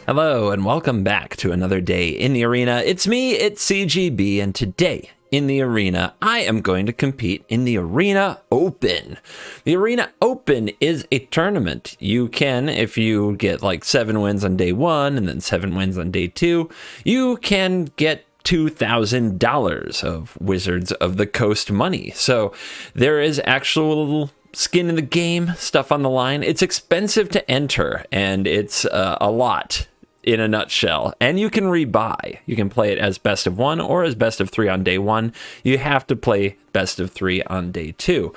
Hello and welcome back to another day in the arena. It's me, it's CGB, and today in the arena, I am going to compete in the Arena Open. The Arena Open is a tournament. You can, if you get like 7 wins on day 1 and then 7 wins on day 2, you can get $2,000 of Wizards of the Coast money. So there is actual skin in the game, stuff on the line. It's expensive to enter, and it's a lot in a nutshell. And you can rebuy. You can play it as best of 1 or as best of 3 on day 1. You have to play best of 3 on day 2.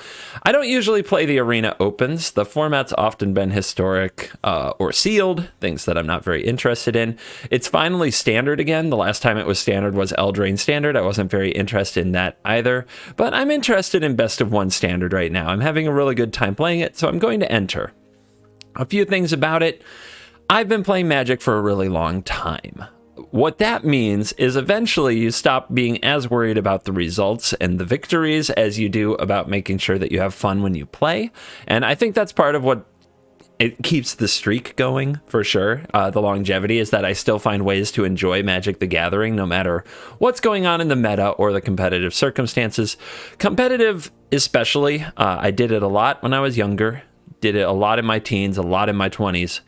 I don't usually play the Arena Opens. The format's often been historic or sealed, things that I'm not very interested in. It's finally standard again. The last time it was standard was Eldraine Standard. I wasn't very interested in that either, but I'm interested in best of 1 standard right now. I'm having a really good time playing it, so I'm going to enter. A few things about it. I've been playing Magic for a really long time. What that means is eventually you stop being as worried about the results and the victories as you do about making sure that you have fun when you play. And I think that's part of what it keeps the streak going, for sure. The longevity is that I still find ways to enjoy Magic the Gathering no matter what's going on in the meta or the competitive circumstances. Competitive especially, I did it a lot when I was younger, did it a lot in my teens, a lot in my 20s.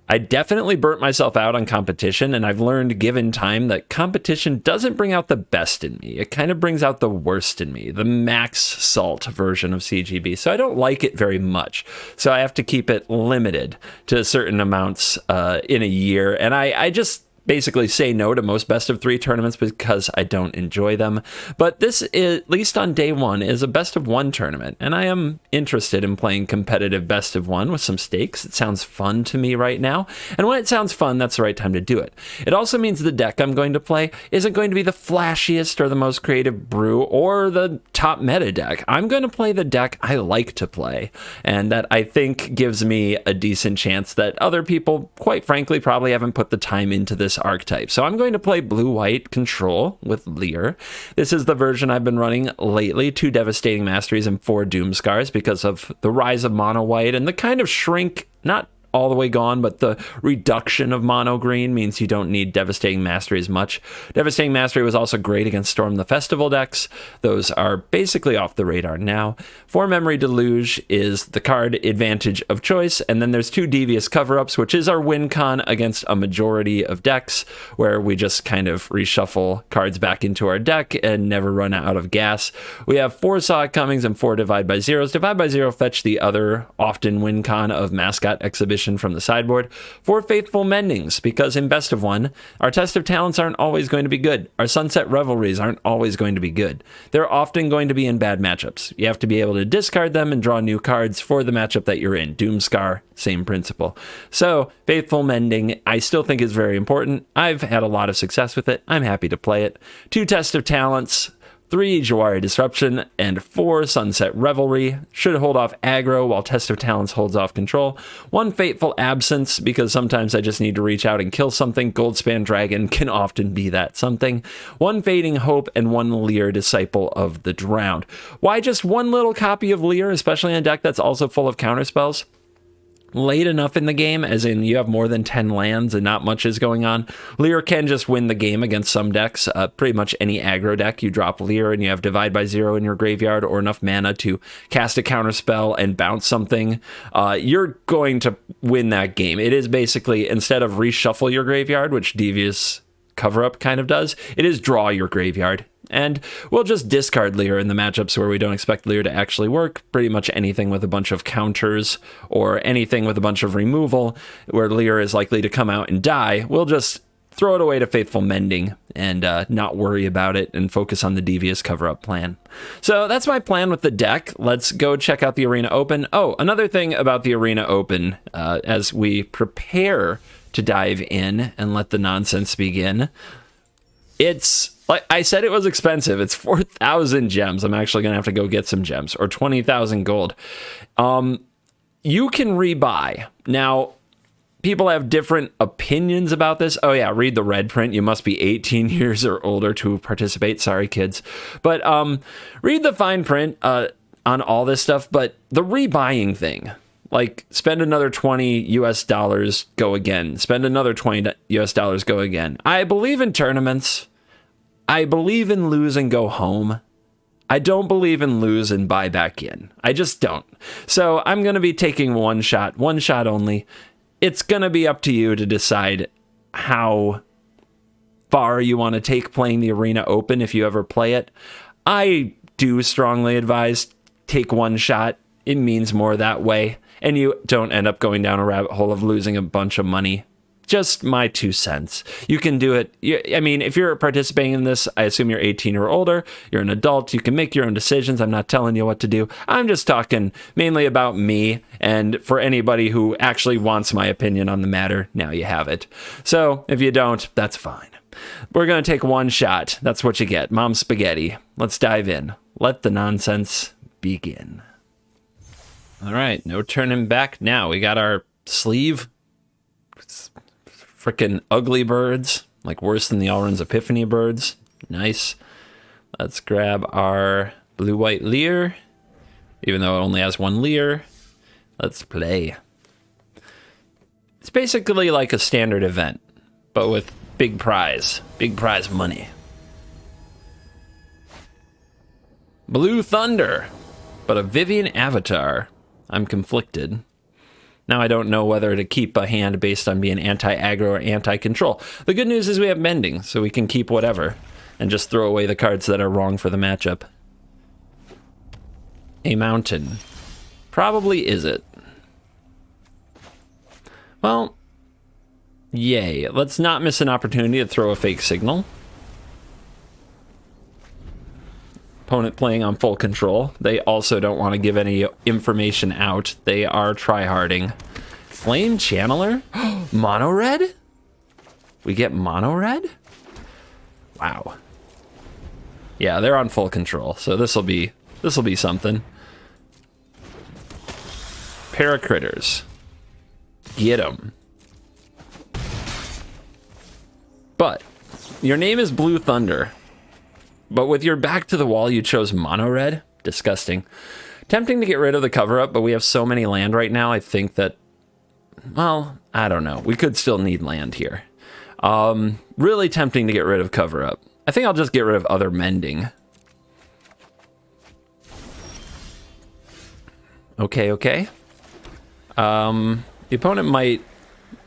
I definitely burnt myself out on competition, and I've learned, given time, that competition doesn't bring out the best in me. It kind of brings out the worst in me, the max salt version of CGB. So I don't like it very much. So I have to keep it limited to certain amounts in a year. And I just basically say no to most best of 3 tournaments because I don't enjoy them. But this, at least on day 1, is a best of 1 tournament, and I am interested in playing competitive best of 1 with some stakes. It sounds fun to me right now, and when it sounds fun, that's the right time to do it. It also means the deck I'm going to play isn't going to be the flashiest or the most creative brew or the top meta deck. I'm going to play the deck I like to play, and that I think gives me a decent chance that other people, quite frankly, probably haven't put the time into this archetype. So I'm going to play blue-white control with Lear. This is the version I've been running lately, 2 Devastating Masteries and 4 Doomskars because of the rise of mono-white and the kind of shrink, not all the way gone, but the reduction of mono green means you don't need Devastating Mastery as much. Devastating Mastery was also great against Storm the Festival decks. Those are basically off the radar now. 4 Memory Deluge is the card advantage of choice, and then there's 2 Devious Cover-Ups, which is our win con against a majority of decks, where we just kind of reshuffle cards back into our deck and never run out of gas. We have 4 Saw It Comings and 4 Divide by Zeros. Divide by Zero fetch the other often win con of Mascot Exhibition from the sideboard. 4 Faithful Mendings, because in best of 1, our Test of Talents aren't always going to be good. Our Sunset Revelries aren't always going to be good. They're often going to be in bad matchups. You have to be able to discard them and draw new cards for the matchup that you're in. Doomskar, same principle. So, Faithful Mending, I still think is very important. I've had a lot of success with it. I'm happy to play it. 2 Test of Talents, 3 Jawari Disruption, and 4 Sunset Revelry. Should hold off aggro while Test of Talents holds off control. 1 Fateful Absence, because sometimes I just need to reach out and kill something. Goldspan Dragon can often be that something. 1 Fading Hope, and 1 Lear, Disciple of the Drowned. Why just 1 little copy of Lear, especially in a deck that's also full of counterspells? Late enough in the game, as in you have more than 10 lands and not much is going on, Lear can just win the game against some decks. Pretty much any aggro deck, you drop Lear and you have Divide by Zero in your graveyard or enough mana to cast a counterspell and bounce something, you're going to win that game. It is basically, instead of reshuffle your graveyard, which Devious Cover-Up kind of does, it is draw your graveyard. And we'll just discard Lear in the matchups where we don't expect Lear to actually work. Pretty much anything with a bunch of counters or anything with a bunch of removal where Lear is likely to come out and die, we'll just throw it away to Faithful Mending and not worry about it and focus on the Devious Cover-Up plan. So that's my plan with the deck. Let's go check out the Arena Open. Oh, another thing about the Arena Open, as we prepare to dive in and let the nonsense begin, it's like I said, it was expensive. It's 4,000 gems. I'm actually going to have to go get some gems, or 20,000 gold. You can rebuy. Now, people have different opinions about this. Oh yeah, read the red print. You must be 18 years or older to participate. Sorry, kids. But read the fine print on all this stuff. But the rebuying thing, Like, spend another 20 US dollars, go again. Spend another 20 US dollars, go again. I believe in tournaments. I believe in lose and go home. I don't believe in lose and buy back in. I just don't. So I'm going to be taking one shot only. It's going to be up to you to decide how far you want to take playing the Arena Open if you ever play it. I do strongly advise take one shot. It means more that way. And you don't end up going down a rabbit hole of losing a bunch of money. Just my 2 cents. You can do it. I mean, if you're participating in this, I assume you're 18 or older. You're an adult. You can make your own decisions. I'm not telling you what to do. I'm just talking mainly about me. And for anybody who actually wants my opinion on the matter, now you have it. So if you don't, that's fine. We're going to take one shot. That's what you get. Mom's spaghetti. Let's dive in. Let the nonsense begin. All right, no turning back now. We got our sleeve. Freaking ugly birds, like worse than the Alrund's Epiphany birds. Nice. Let's grab our blue-white Leer, even though it only has 1 Leer. Let's play. It's basically like a standard event, but with big prize money. Blue Thunder, but a Vivian avatar. I'm conflicted. Now I don't know whether to keep a hand based on being anti-aggro or anti-control. The good news is we have Mending, so we can keep whatever and just throw away the cards that are wrong for the matchup. A Mountain. Probably is it. Well, yay. Let's not miss an opportunity to throw a fake signal. Opponent playing on full control. They also don't want to give any information out. They are tryharding. Flame Channeler? Mono red? We get mono red? Wow. Yeah, they're on full control, so this'll be something. Paracritters. Get 'em. But your name is Blue Thunder. But with your back to the wall, you chose mono red. Disgusting. Tempting to get rid of the cover-up, but we have so many land right now, I think that, well, I don't know. We could still need land here. Really tempting to get rid of cover-up. I think I'll just get rid of other Mending. Okay. The opponent might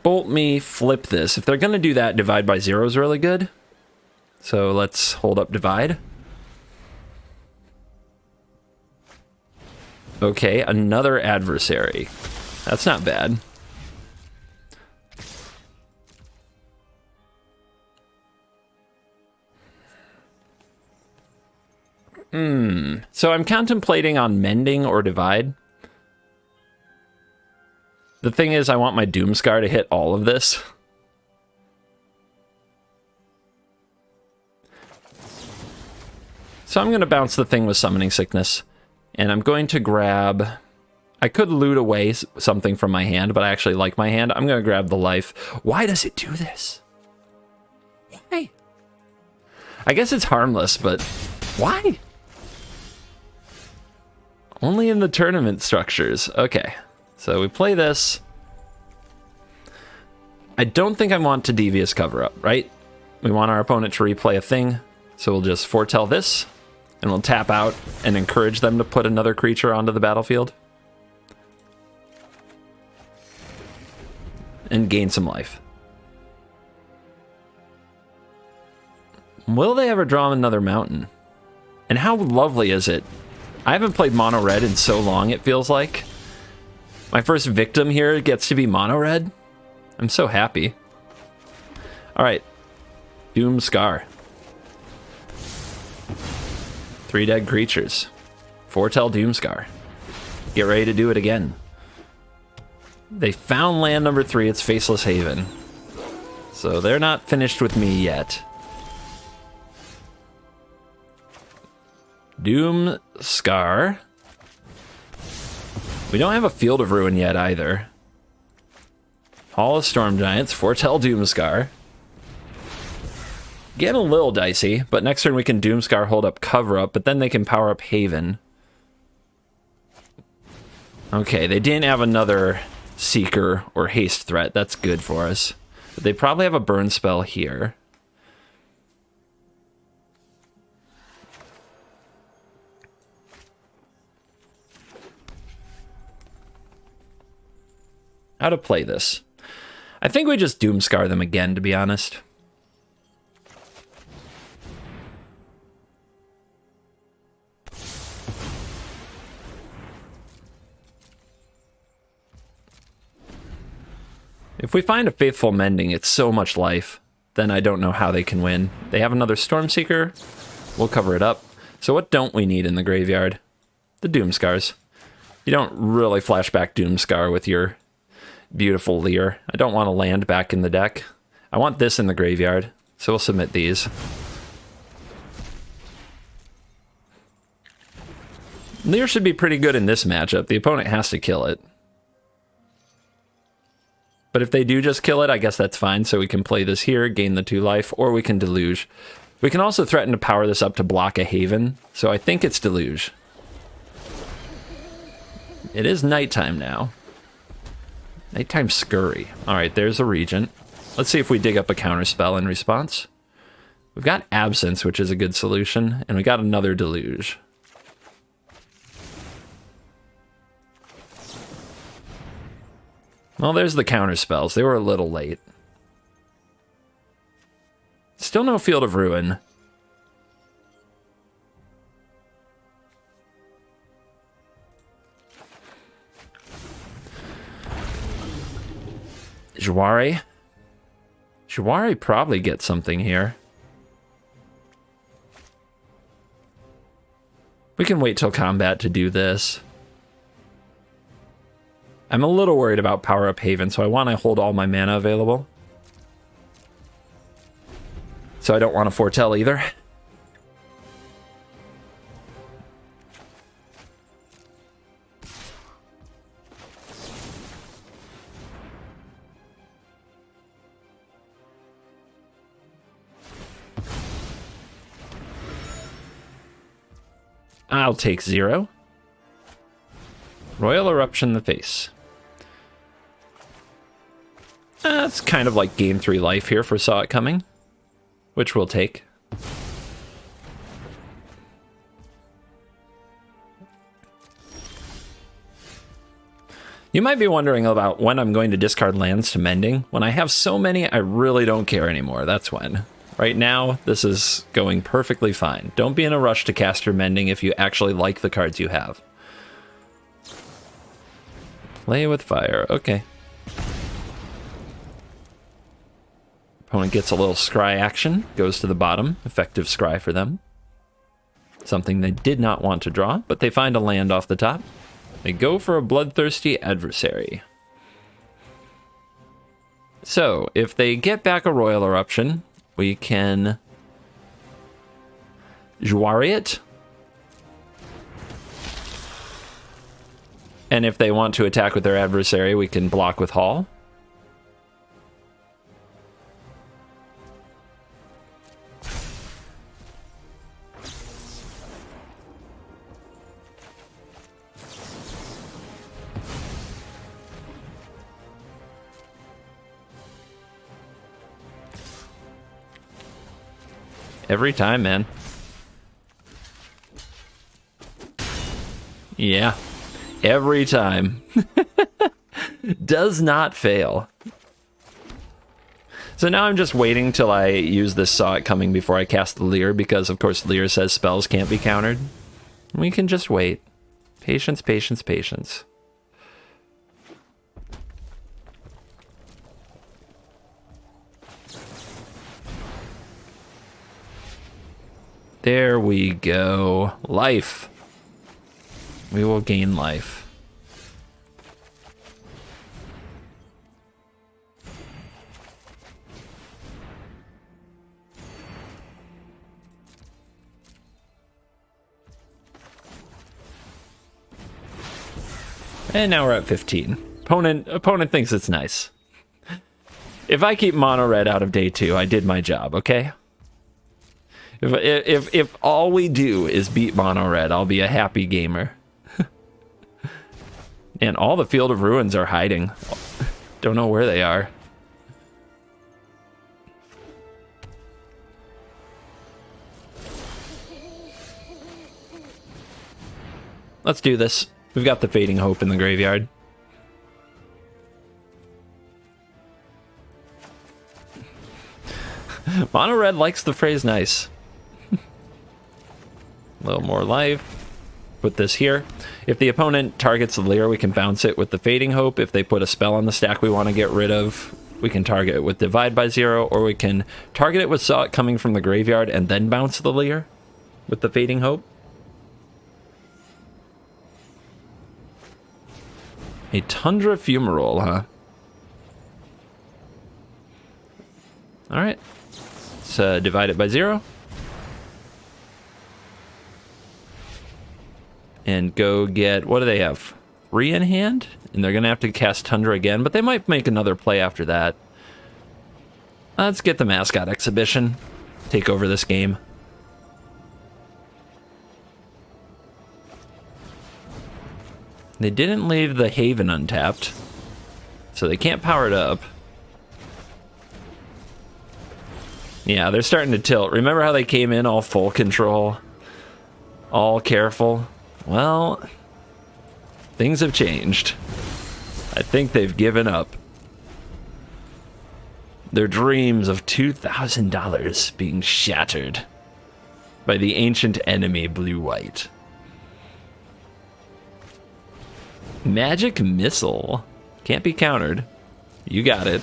bolt me, flip this. If they're going to do that, divide by 0 is really good. So let's hold up divide. Okay, another adversary. That's not bad. So I'm contemplating on Mending or divide. The thing is, I want my Doomscar to hit all of this. So I'm going to bounce the thing with Summoning Sickness. And I'm going to grab... I could loot away something from my hand, but I actually like my hand. I'm going to grab the life. Why does it do this? Why? I guess it's harmless, but why? Only in the tournament structures. Okay, so we play this. I don't think I want to Devious Cover-Up, right? We want our opponent to replay a thing, so we'll just foretell this. And we'll tap out and encourage them to put another creature onto the battlefield. And gain some life. Will they ever draw another mountain? And how lovely is it? I haven't played mono red in so long, it feels like. My first victim here gets to be mono red. I'm so happy. Alright. Doomscar. 3 dead creatures. Foretell Doomscar. Get ready to do it again. They found land number 3. It's Faceless Haven. So they're not finished with me yet. Doomscar. We don't have a Field of Ruin yet either. Hall of Storm Giants. Foretell Doomscar. Getting a little dicey, but next turn we can Doomscar hold up cover up, but then they can power up Haven. Okay, they didn't have another Seeker or Haste threat. That's good for us. But they probably have a burn spell here. How to play this? I think we just Doomscar them again, to be honest. If we find a Faithful Mending, it's so much life. Then I don't know how they can win. They have another Stormseeker. We'll cover it up. So what don't we need in the graveyard? The Doomscars. You don't really flashback Doomscar with your beautiful Leer. I don't want to land back in the deck. I want this in the graveyard. So we'll submit these. Leer should be pretty good in this matchup. The opponent has to kill it. But if they do just kill it, I guess that's fine. So we can play this here, gain the 2 life, or we can Deluge. We can also threaten to power this up to block a Haven. So I think it's Deluge. It is nighttime now. Nighttime Scurry. All right, there's a Regent. Let's see if we dig up a counterspell in response. We've got Absence, which is a good solution, and we got another Deluge. Well, there's the counterspells. They were a little late. Still no Field of Ruin. Jwari. Jwari probably gets something here. We can wait till combat to do this. I'm a little worried about Power Up Haven, so I want to hold all my mana available. So I don't want to foretell either. I'll take 0. Royal Eruption the face. It's kind of like gain 3 life here for Saw It Coming, which we'll take. You might be wondering about when I'm going to discard lands to Mending. When I have so many, I really don't care anymore. That's when. Right now, this is going perfectly fine. Don't be in a rush to cast your Mending if you actually like the cards you have. Play with fire. Okay. Opponent gets a little scry action. Goes to the bottom. Effective scry for them. Something they did not want to draw, but they find a land off the top. They go for a Bloodthirsty Adversary. So, if they get back a Royal Eruption, we can Jwari it. And if they want to attack with their adversary, we can block with Hall. Every time, man. Yeah. Every time. Does not fail. So now I'm just waiting till I use this Saw It Coming before I cast the Leer, because of course Leer says spells can't be countered. We can just wait. Patience, patience, patience. There we go. Life. We will gain life. And now we're at 15. Opponent thinks it's nice. If I keep mono red out of day 2, I did my job, okay? If all we do is beat mono red, I'll be a happy gamer. And all the Field of Ruins are hiding. Don't know where they are. Let's do this. We've got the Fading Hope in the graveyard. Mono Red likes the phrase nice. A little more life. Put this here. If the opponent targets the Leer, we can bounce it with the Fading Hope. If they put a spell on the stack we want to get rid of, we can target it with Divide by Zero, or we can target it with Saw It coming from the graveyard and then bounce the Leer with the Fading Hope. A Tundra Fumarole, huh? Alright. Let's divide it by 0. And go get, what do they have? 3 in hand? And they're going to have to cast Tundra again, but they might make another play after that. Let's get the Mascot Exhibition. Take over this game. They didn't leave the Haven untapped, so they can't power it up. Yeah, they're starting to tilt. Remember how they came in all full control? All careful? Well, things have changed. I think they've given up. Their dreams of $2,000 being shattered by the ancient enemy blue-white. Magic Missile. Can't be countered. You got it.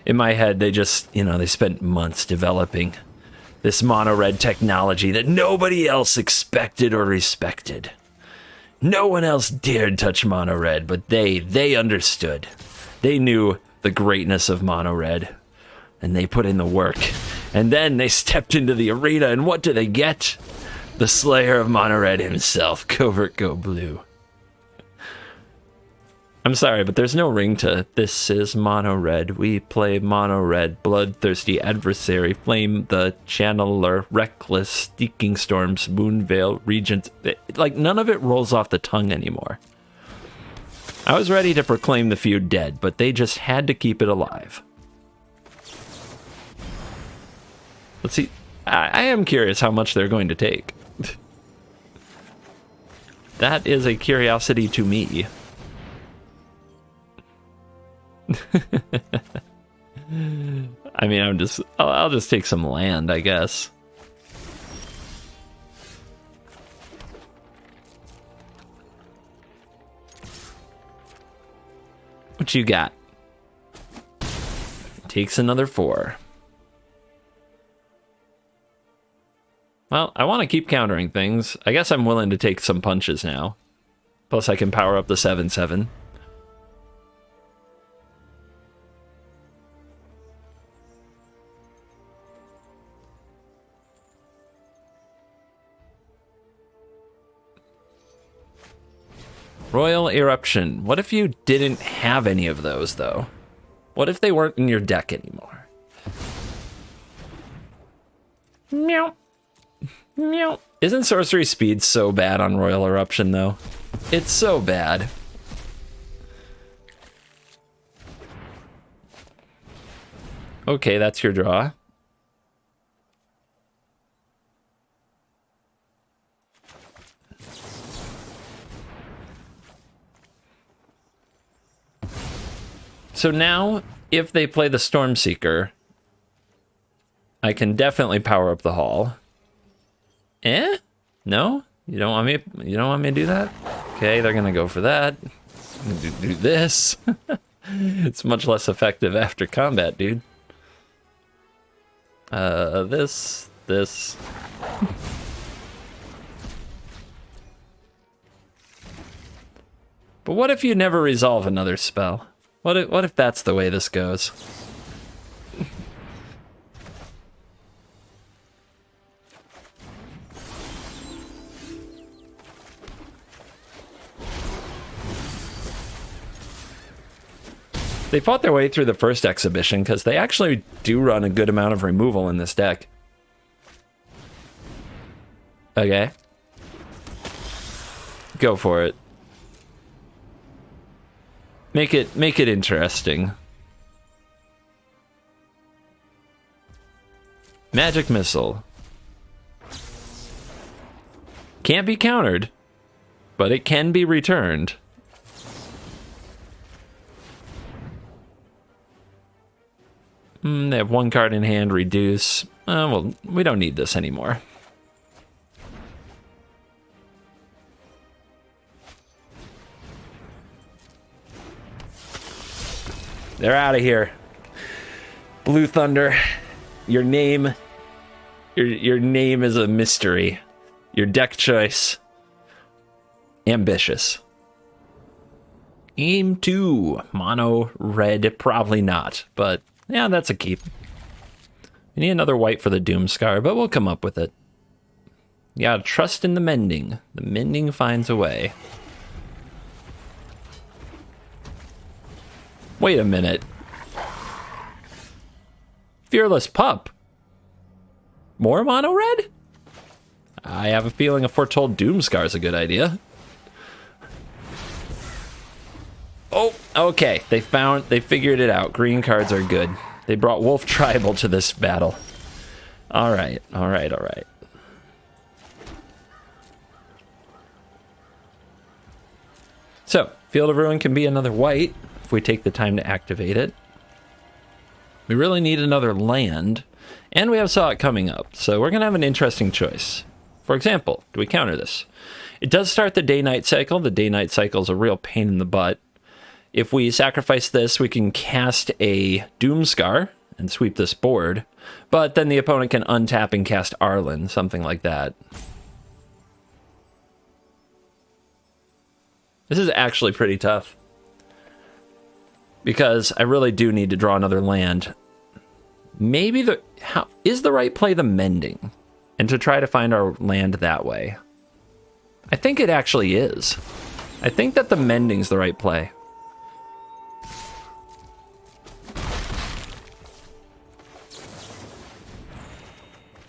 In my head, they just, they spent months developing this mono-red technology that nobody else expected or respected. No one else dared touch mono-red, but they understood. They knew the greatness of mono-red, and they put in the work. And then they stepped into the arena, and what do they get? The slayer of mono-red himself, Covert Go Blue. I'm sorry, but there's no ring to "This is mono-red. We play mono-red. Bloodthirsty adversary. Flame the channeler. Reckless. Steaking storms. Moonveil. Regent." Like, none of it rolls off the tongue anymore. I was ready to proclaim the feud dead, but they just had to keep it alive. Let's see. I am curious how much they're going to take. That is a curiosity to me. I mean, I'll just take some land, I guess. What you got? Takes another 4. Well, I want to keep countering things. I guess I'm willing to take some punches now. Plus I can power up the 7/7. Royal Eruption. What if you didn't have any of those, though? What if they weren't in your deck anymore? Meow. Meow. Isn't Sorcery Speed so bad on Royal Eruption, though? It's so bad. Okay, that's your draw. So now, if they play the Stormseeker, I can definitely power up the hall. No? You don't want me to do that? Okay, they're gonna go for that. Do this. It's much less effective after combat, dude. This. But what if you never resolve another spell? What if that's the way this goes? They fought their way through the first exhibition because they actually do run a good amount of removal in this deck. Okay. Go for it. Make it interesting. Magic Missile. Can't be countered, but it can be returned. They have one card in hand, reduce. Well, we don't need this anymore. They're out of here. Blue Thunder, your name is a mystery. Your deck choice, ambitious. Aim 2, mono red, probably not, but yeah, that's a keep. We need another white for the Doomscar, but we'll come up with it. You gotta trust in the mending. The mending finds a way. Wait a minute. Fearless Pup. More mono red? I have a feeling a Foretold Doomscar is a good idea. Oh, okay. They figured it out. Green cards are good. They brought Wolf Tribal to this battle. All right. So, Field of Ruin can be another white if we take the time to activate it. We really need another land, and we have Saw It coming up, so we're going to have an interesting choice. For example, do we counter this? It does start the day-night cycle. The day-night cycle is a real pain in the butt. If we sacrifice this, we can cast a Doomscar and sweep this board, but then the opponent can untap and cast Arlen, something like that. This is actually pretty tough, because I really do need to draw another land. Maybe is the right play the Mending, and to try to find our land that way? I think it actually is. I think that the Mending's the right play.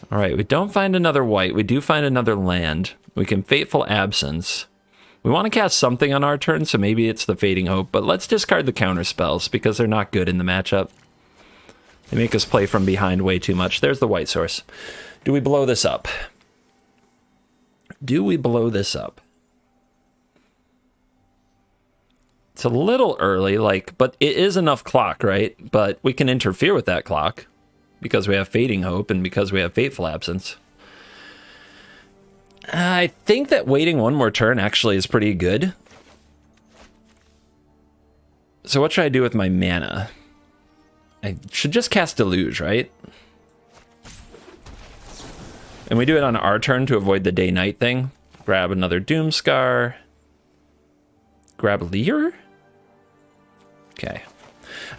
All right, we don't find another white. We do find another land. We can Fateful Absence. We want to cast something on our turn, so maybe it's the Fading Hope, but let's discard the counter spells because they're not good in the matchup. They make us play from behind way too much. There's the white source. Do we blow this up? Do we blow this up? It's a little early, but it is enough clock, right? But we can interfere with that clock because we have Fading Hope and because we have Fateful Absence. I think that waiting one more turn actually is pretty good. So what should I do with my mana? I should just cast Deluge, right? And we do it on our turn to avoid the day-night thing. Grab another Doomscar. Grab Leer? Okay.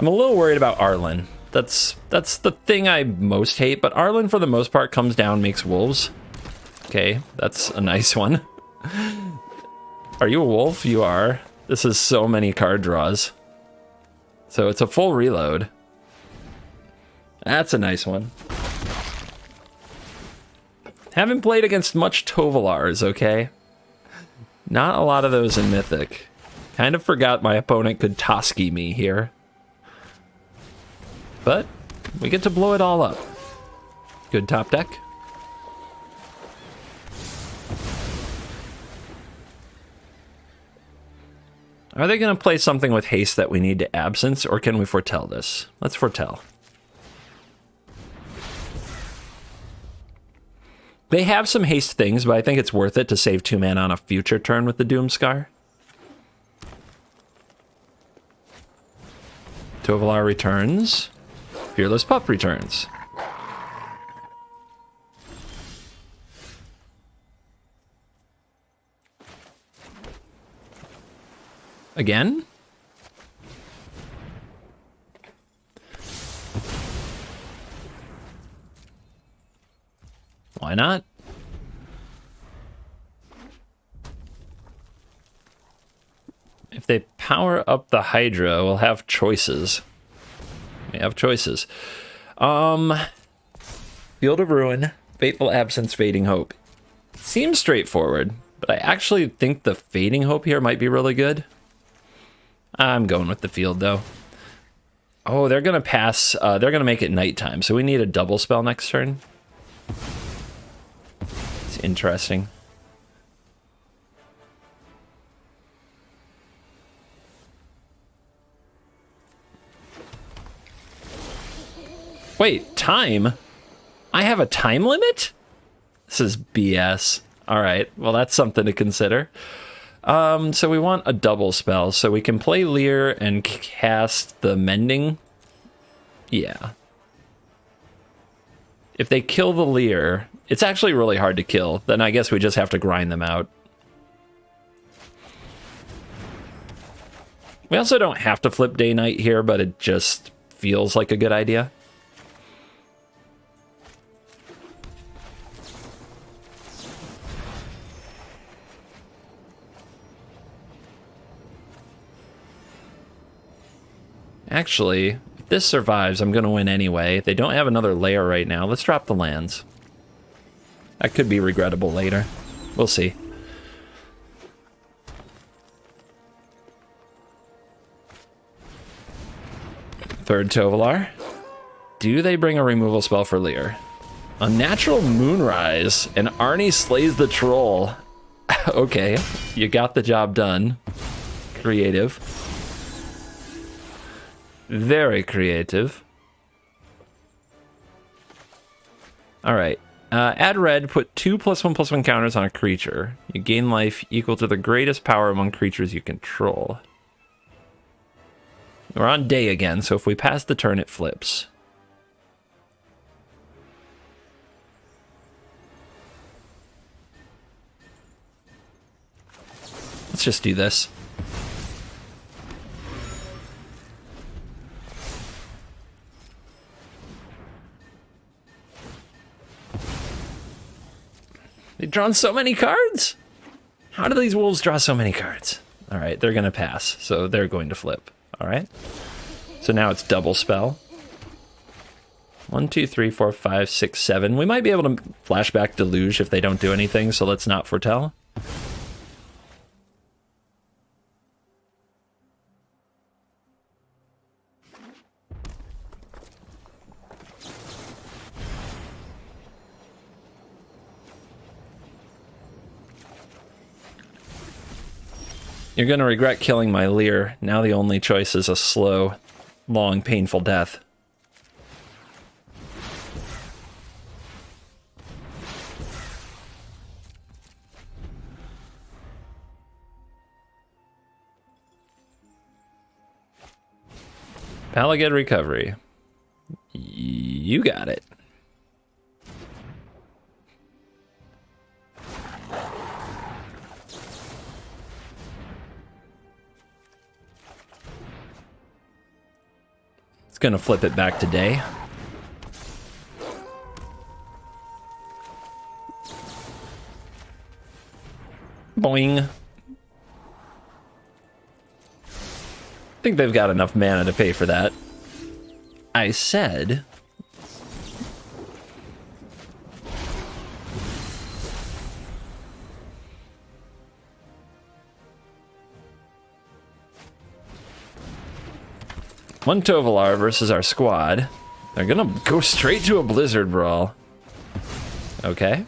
I'm a little worried about Arlen. That's the thing I most hate, but Arlen for the most part comes down, makes wolves. Okay, that's a nice one. Are you a wolf? You are. This is so many card draws. So it's a full reload. That's a nice one. Haven't played against much Tovolars, okay? Not a lot of those in Mythic. Kind of forgot my opponent could Toski me here. But we get to blow it all up. Good top deck. Are they going to play something with haste that we need to absence, or can we foretell this? Let's foretell. They have some haste things, but I think it's worth it to save 2 mana on a future turn with the Doomscar. Tovolar returns. Fearless Pup returns. Again? Why not? If they power up the Hydra, we'll have choices. We have choices. Field of Ruin, Fateful Absence, Fading Hope. Seems straightforward, but I actually think the Fading Hope here might be really good. I'm going with the field, though. Oh, they're going to pass. They're going to make it nighttime, so we need a double spell next turn. It's interesting. Wait, time? I have a time limit? This is BS. All right, well, that's something to consider. So we want a double spell, so we can play Leer and cast the Mending. Yeah. If they kill the Leer, it's actually really hard to kill. Then I guess we just have to grind them out. We also don't have to flip Day-Night here, but it just feels like a good idea. Actually, if this survives, I'm going to win anyway. They don't have another layer right now. Let's drop the lands. That could be regrettable later. We'll see. Third Tovolar. Do they bring a removal spell for Leer? Unnatural Moonrise, and Arnie slays the troll. Okay, you got the job done. Creative. Very creative. All right. Add red, put 2 +1/+1 counters on a creature. You gain life equal to the greatest power among creatures you control. We're on day again, so if we pass the turn, it flips. Let's just do this. They've drawn so many cards? How do these wolves draw so many cards? All right, they're going to pass, so they're going to flip. All right. So now it's double spell. 1, 2, 3, 4, 5, 6, 7. We might be able to flashback Deluge if they don't do anything, so let's not foretell. You're going to regret killing my Leer. Now the only choice is a slow, long, painful death. Pallegate Recovery. You got it. Gonna flip it back today. Boing. I think they've got enough mana to pay for that. I said. One Tovolar versus our squad. They're gonna go straight to a Blizzard Brawl. Okay.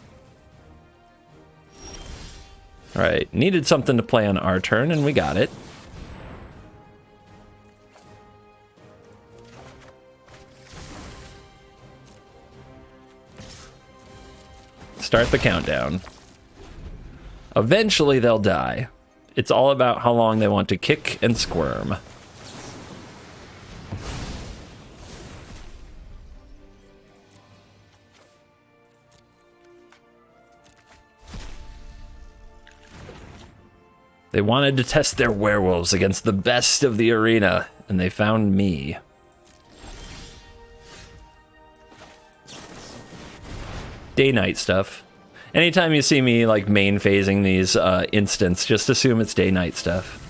Alright, needed something to play on our turn, and we got it. Start the countdown. Eventually they'll die. It's all about how long they want to kick and squirm. They wanted to test their werewolves against the best of the arena, and they found me. Day-night stuff. Anytime you see me like main phasing these instants, just assume it's day-night stuff.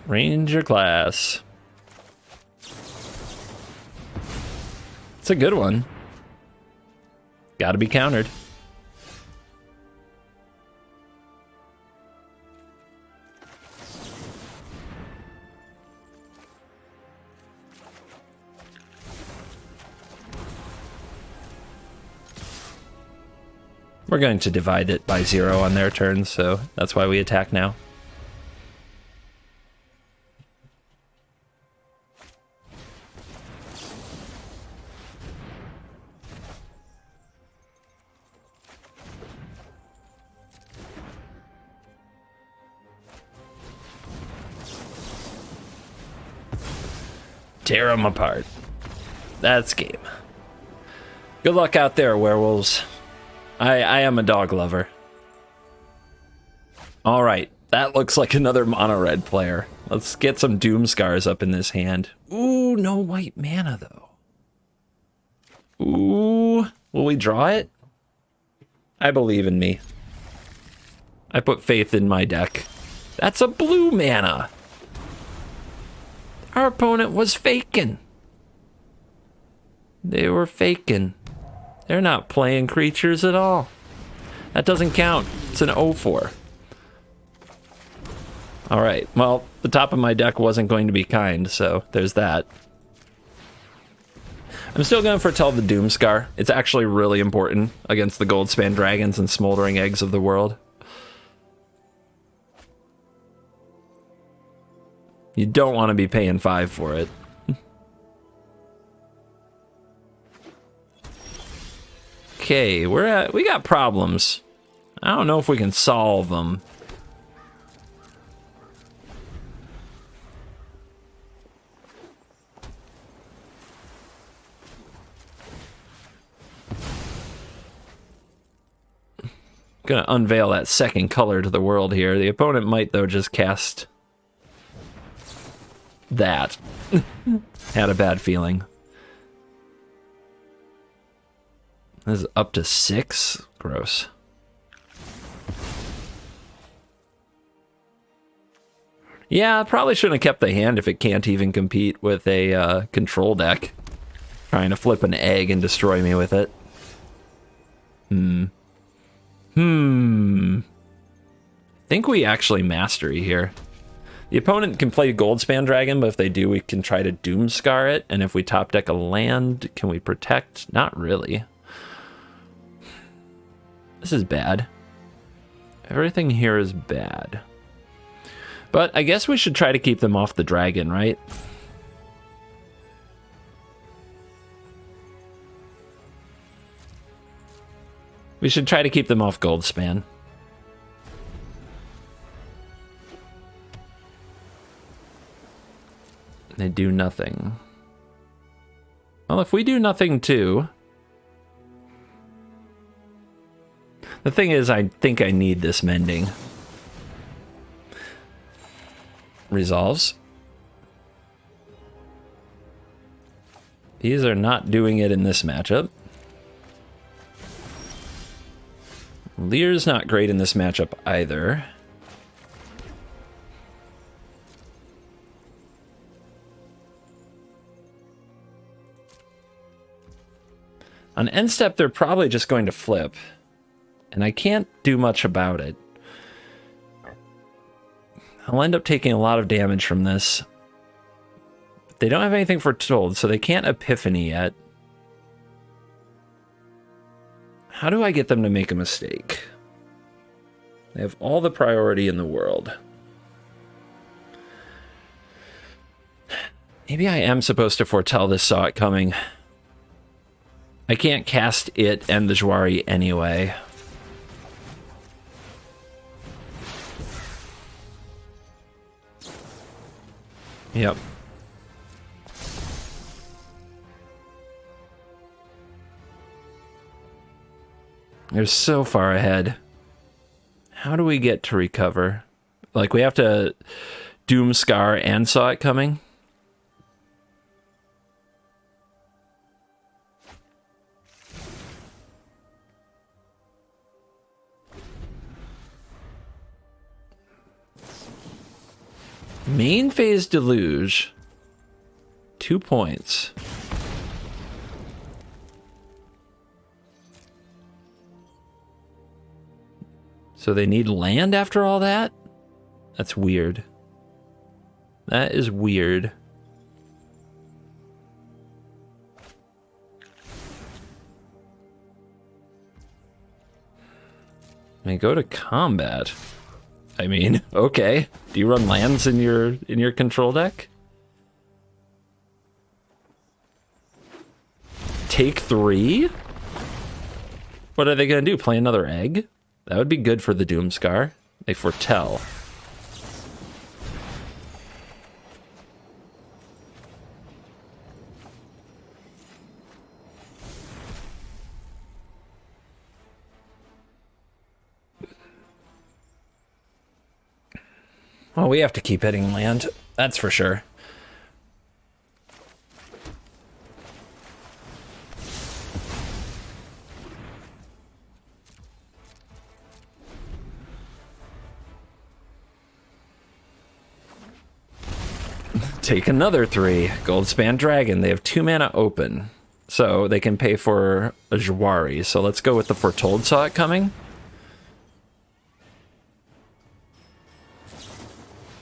Ranger class. It's a good one. Gotta be countered. We're going to divide it by 0 on their turn, so that's why we attack now. Tear them apart. That's game. Good luck out there, werewolves. I am a dog lover. All right, that looks like another mono red player. Let's get some Doom Scars up in this hand. Ooh, no white mana though. Ooh, will we draw it? I believe in me. I put faith in my deck. That's a blue mana. Our opponent was faking. They were faking. They're not playing creatures at all. That doesn't count. It's an 0-4. All right. Well, the top of my deck wasn't going to be kind, so there's that. I'm still going to foretell the Doomscar. It's actually really important against the Goldspan Dragons and Smoldering Eggs of the world. You don't want to be paying 5 for it. Okay, we got problems. I don't know if we can solve them. Gonna unveil that second color to the world here. The opponent might, though, just cast that. Had a bad feeling. This is up to 6? Gross. Yeah, probably shouldn't have kept the hand if it can't even compete with a control deck. Trying to flip an egg and destroy me with it. I think we actually mastery here. The opponent can play Goldspan Dragon, but if they do, we can try to Doomscar it. And if we top deck a land, can we protect? Not really. This is bad. Everything here is bad. But I guess we should try to keep them off the dragon, right? We should try to keep them off Goldspan. They do nothing. Well, if we do nothing too... The thing is, I think I need this mending. Resolves. These are not doing it in this matchup. Lear's not great in this matchup either. On end step, they're probably just going to flip. And I can't do much about it. I'll end up taking a lot of damage from this. They don't have anything foretold, so they can't Epiphany yet. How do I get them to make a mistake? They have all the priority in the world. Maybe I am supposed to foretell this, saw it coming. I can't cast it and the Jwari anyway. Yep. They're so far ahead. How do we get to recover? Like, we have to Doomscar and saw it coming? Main phase deluge. 2 points. So they need land after all that? That's weird. That is weird. I mean, go to combat. I mean, okay. Do you run lands in your control deck? Take 3? What are they gonna do? Play another egg? That would be good for the Doomscar. They foretell. Well, we have to keep hitting land. That's for sure. Take another 3. Goldspan Dragon. They have 2 mana open. So they can pay for a Jawari. So let's go with the Foretold Saw It Coming.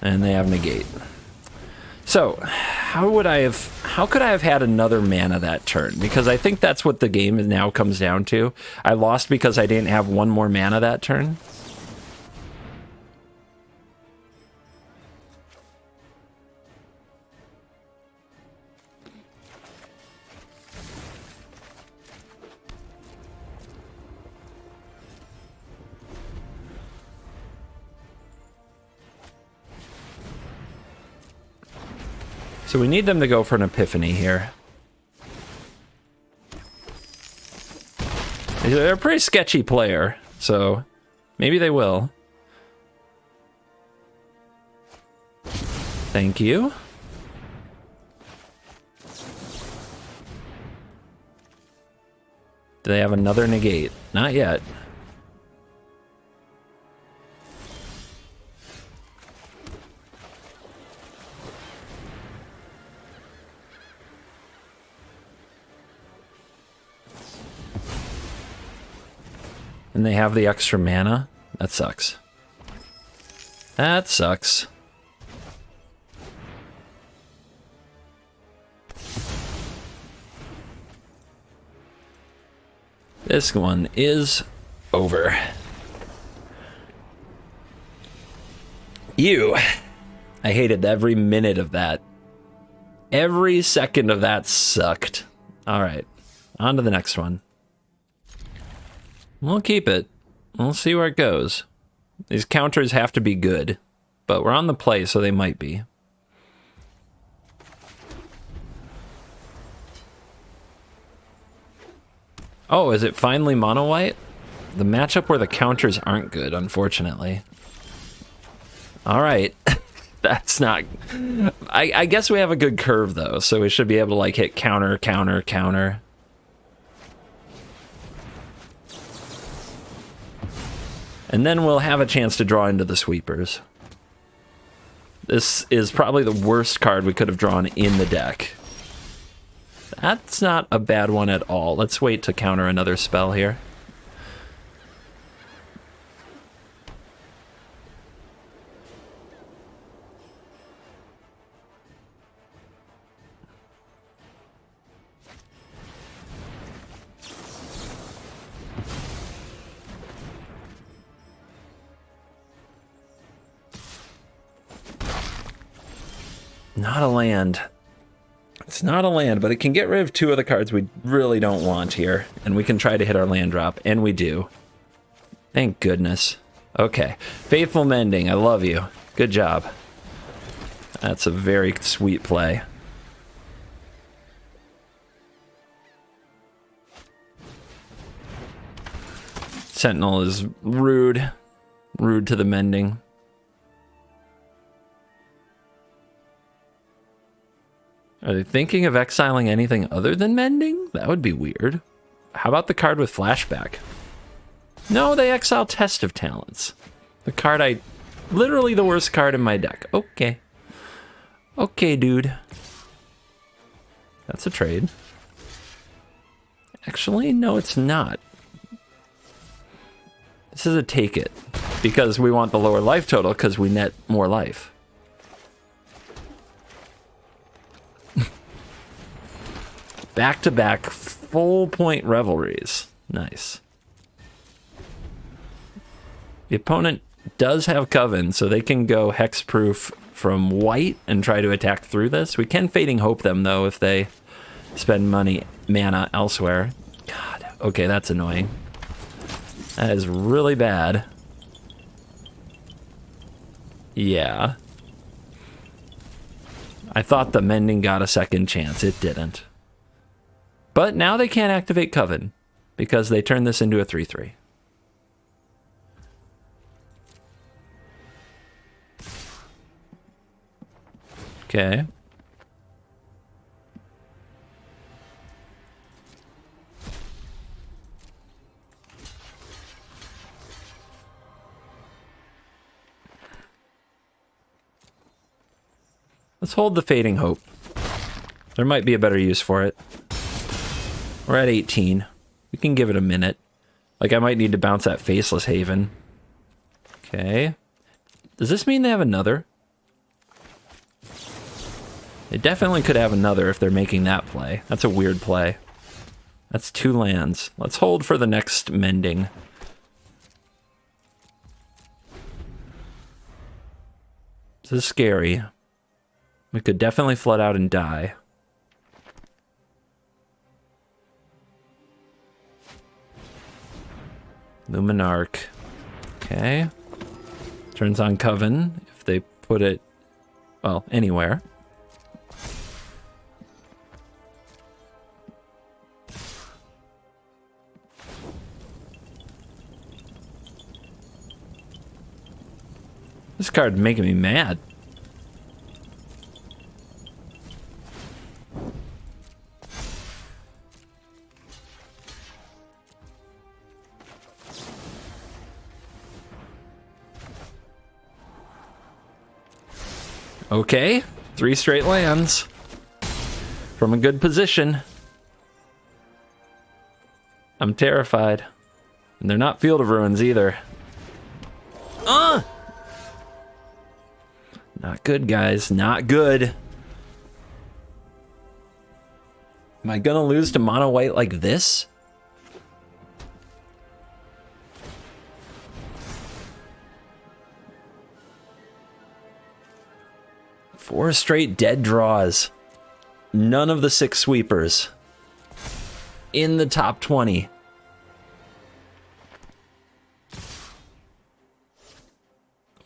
And they have negate. So, how could I have had another mana that turn? Because I think that's what the game now comes down to. I lost because I didn't have one more mana that turn. So we need them to go for an Epiphany here. They're a pretty sketchy player, so maybe they will. Thank you. Do they have another negate? Not yet. And they have the extra mana? That sucks. That sucks. This one is over. I hated every minute of that. Every second of that sucked. All right, on to the next one. We'll keep it. We'll see where it goes. These counters have to be good, but we're on the play, so they might be. Oh, is it finally mono white? The matchup where the counters aren't good, unfortunately. All right. That's not... I guess we have a good curve, though, so we should be able to like hit counter, counter, counter. And then we'll have a chance to draw into the sweepers. This is probably the worst card we could have drawn in the deck. That's not a bad one at all. Let's wait to counter another spell here. Not a land. It's not a land, but it can get rid of 2 of the cards we really don't want here. And we can try to hit our land drop, and we do. Thank goodness. Okay. Faithful Mending, I love you. Good job. That's a very sweet play. Sentinel is rude. Rude to the Mending. Are they thinking of exiling anything other than Mending? That would be weird. How about the card with Flashback? No, they exile Test of Talents. The card literally the worst card in my deck. Okay. Okay, dude. That's a trade. Actually, no, it's not. This is a take it. Because we want the lower life total, because we net more life. Back-to-back full point revelries. Nice. The opponent does have Coven, so they can go hexproof from white and try to attack through this. We can Fading Hope them, though, if they spend mana elsewhere. God, okay, that's annoying. That is really bad. Yeah. I thought the Mending got a second chance. It didn't. But now they can't activate Coven because they turned this into a 3/3. Okay. Let's hold the Fading Hope. There might be a better use for it. We're at 18. We can give it a minute. Like, I might need to bounce that Faceless Haven. Okay. Does this mean they have another? They definitely could have another if they're making that play. That's a weird play. That's 2 lands. Let's hold for the next Mending. This is scary. We could definitely flood out and die. Luminarch. Okay. Turns on Coven if they put it, well, anywhere. This card's making me mad. Okay, 3 straight lands from a good position. I'm terrified. And they're not Field of Ruins either. Not good, guys. Not good. Am I gonna lose to mono white like this? Four straight dead draws. None of the 6 sweepers. In the top 20.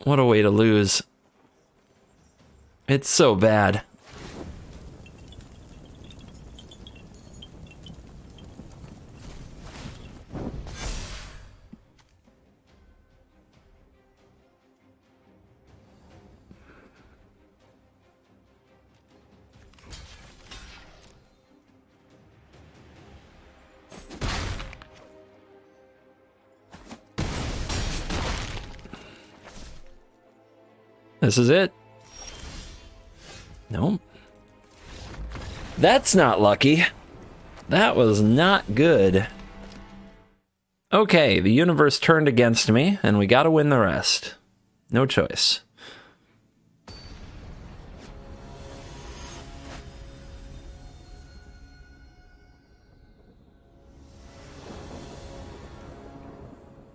What a way to lose. It's so bad. This is it. Nope. That's not lucky. That was not good. Okay, the universe turned against me, and we gotta win the rest. No choice.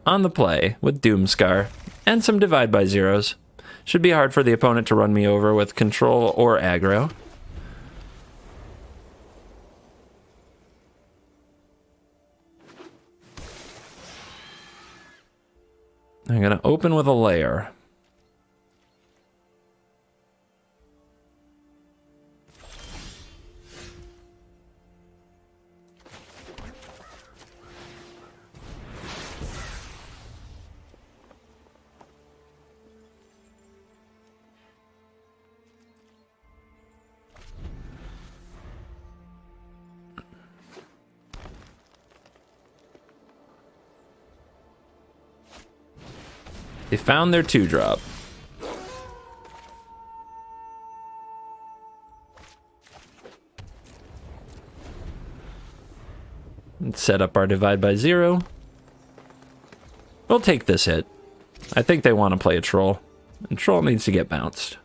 On the play with Doomscar and some Divide by Zeros. Should be hard for the opponent to run me over with control or aggro. I'm going to open with a layer. They found their 2-drop. set up our divide by 0. We'll take this hit. I think they want to play a troll, and troll needs to get bounced.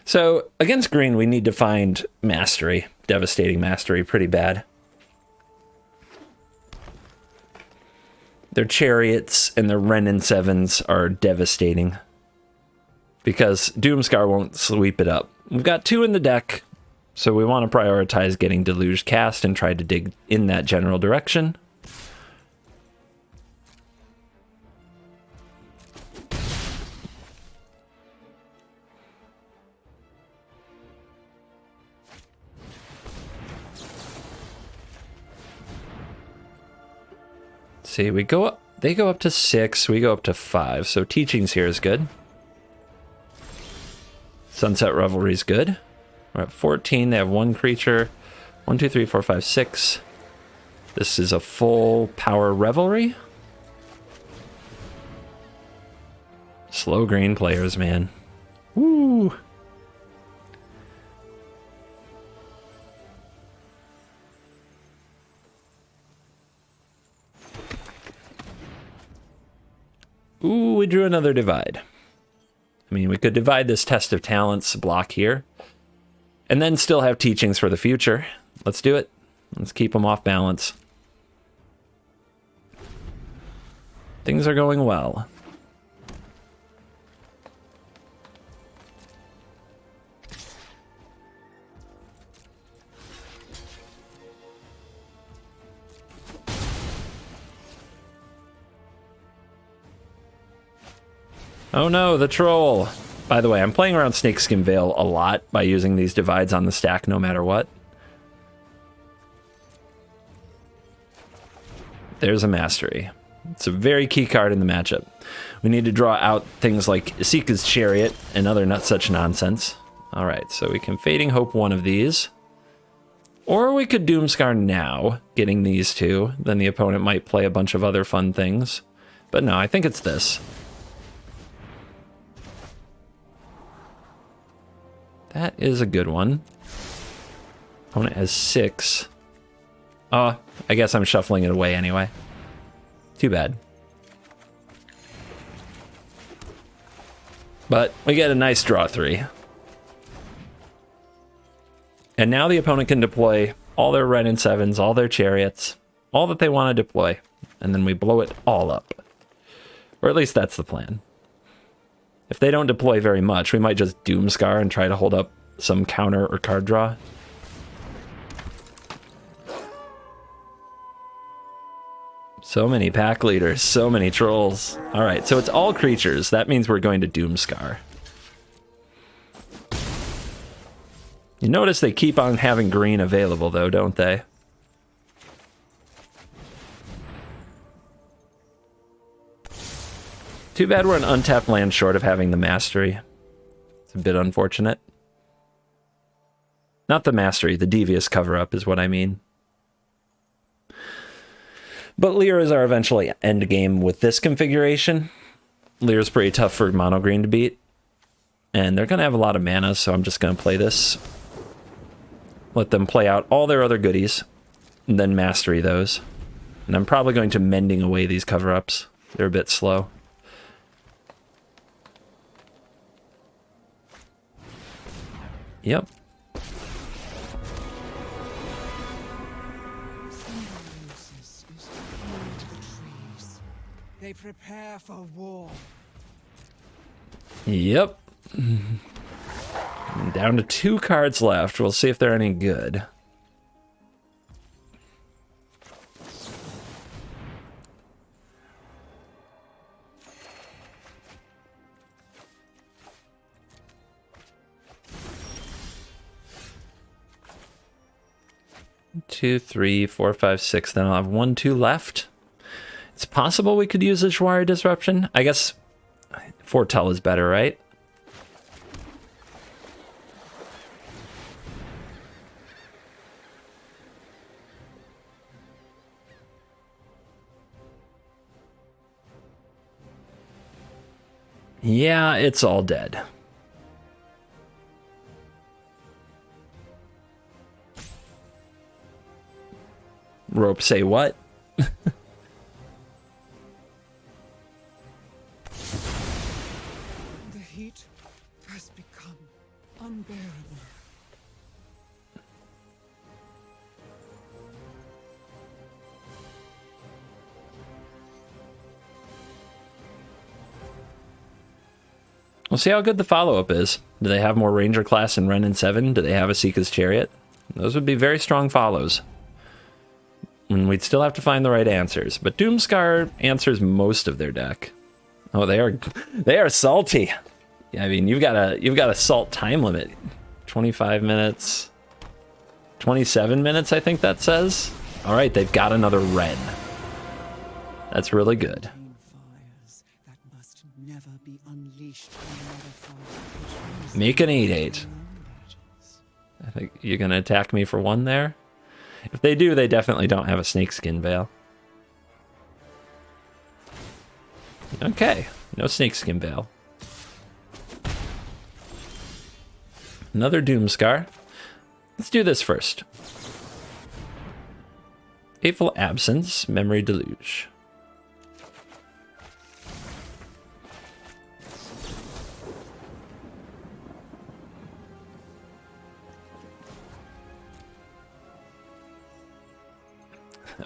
So, against green, we need to find mastery. Devastating mastery, pretty bad. Their chariots and their Wrenn and Sevens are devastating. Because Doomscar won't sweep it up. We've got 2 in the deck, so we want to prioritize getting Deluge cast and try to dig in that general direction. See, we go up, they go up to 6, we go up to 5, so teachings here is good. Sunset Revelry is good. We're at 14, they have 1 creature. 1, 2, 3, 4, 5, 6. This is a full power Revelry. Slow green players, man. Woo! Ooh, we drew another divide. I mean, we could divide this Test of Talents block here, and then still have teachings for the future. Let's do it. Let's keep them off balance. Things are going well. Oh no, the troll! By the way, I'm playing around Snakeskin Veil a lot by using these divides on the stack no matter what. There's a mastery. It's a very key card in the matchup. We need to draw out things like Isika's Chariot and other such nonsense. Alright, so we can Fading Hope one of these. Or we could Doomscar now, getting these 2. Then the opponent might play a bunch of other fun things. But no, I think it's this. That is a good one. Opponent has 6. Oh, I guess I'm shuffling it away anyway. Too bad. But we get a nice draw 3. And now the opponent can deploy all their Wrenn and Sevens, all their chariots, all that they want to deploy. And then we blow it all up. Or at least that's the plan. If they don't deploy very much, we might just Doomscar and try to hold up some counter or card draw. So many pack leaders, so many trolls. Alright, so it's all creatures. That means we're going to Doomscar. You notice they keep on having green available though, don't they? Too bad we're an untapped land short of having the mastery. It's a bit unfortunate. Not the mastery, the devious cover-up is what I mean. But Leer is our eventually end game with this configuration. Leer's pretty tough for mono green to beat. And they're going to have a lot of mana, so I'm just going to play this. Let them play out all their other goodies, and then mastery those. And I'm probably going to Mending away these cover-ups. They're a bit slow. Yep. They prepare for war. Yep. Down to 2 cards left. We'll see if they're any good. Two, three, four, five, six. Then I'll have 1, 2 left. It's possible we could use a Jwari Disruption. I guess Foretell is better, right? Yeah, it's all dead. Rope say what? The heat has become unbearable. We'll see how good the follow-up is. Do they have more Ranger class than Ren and 7? Do they have a Seeker's Chariot? Those would be very strong follows. And we'd still have to find the right answers. But Doomscar answers most of their deck. Oh, they are salty. Yeah, I mean, you've got a salt time limit. 25 minutes. 27 minutes, I think that says. All right, they've got another Ren. That's really good. Fires that must never be unleashed on another fire. Make an 8/8. I think you're going to attack me for 1 there. If they do, they definitely don't have a Snakeskin Veil. Okay, no Snakeskin Veil. Another Doomscar. Let's do this first. Fateful Absence, Memory Deluge.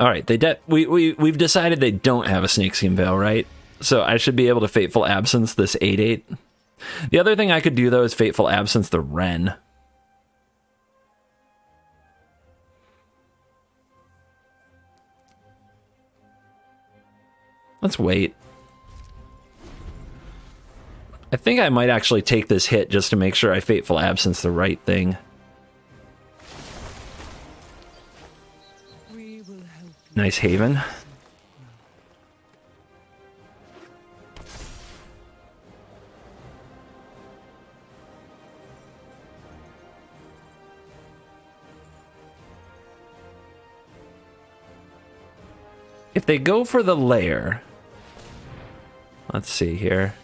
All right, we've decided they don't have a Snakeskin Veil, right? So I should be able to Fateful Absence this 8/8. The other thing I could do, though, is Fateful Absence the Ren. Let's wait. I think I might actually take this hit just to make sure I Fateful Absence the right thing. Nice Haven. If they go for the lair, let's see here.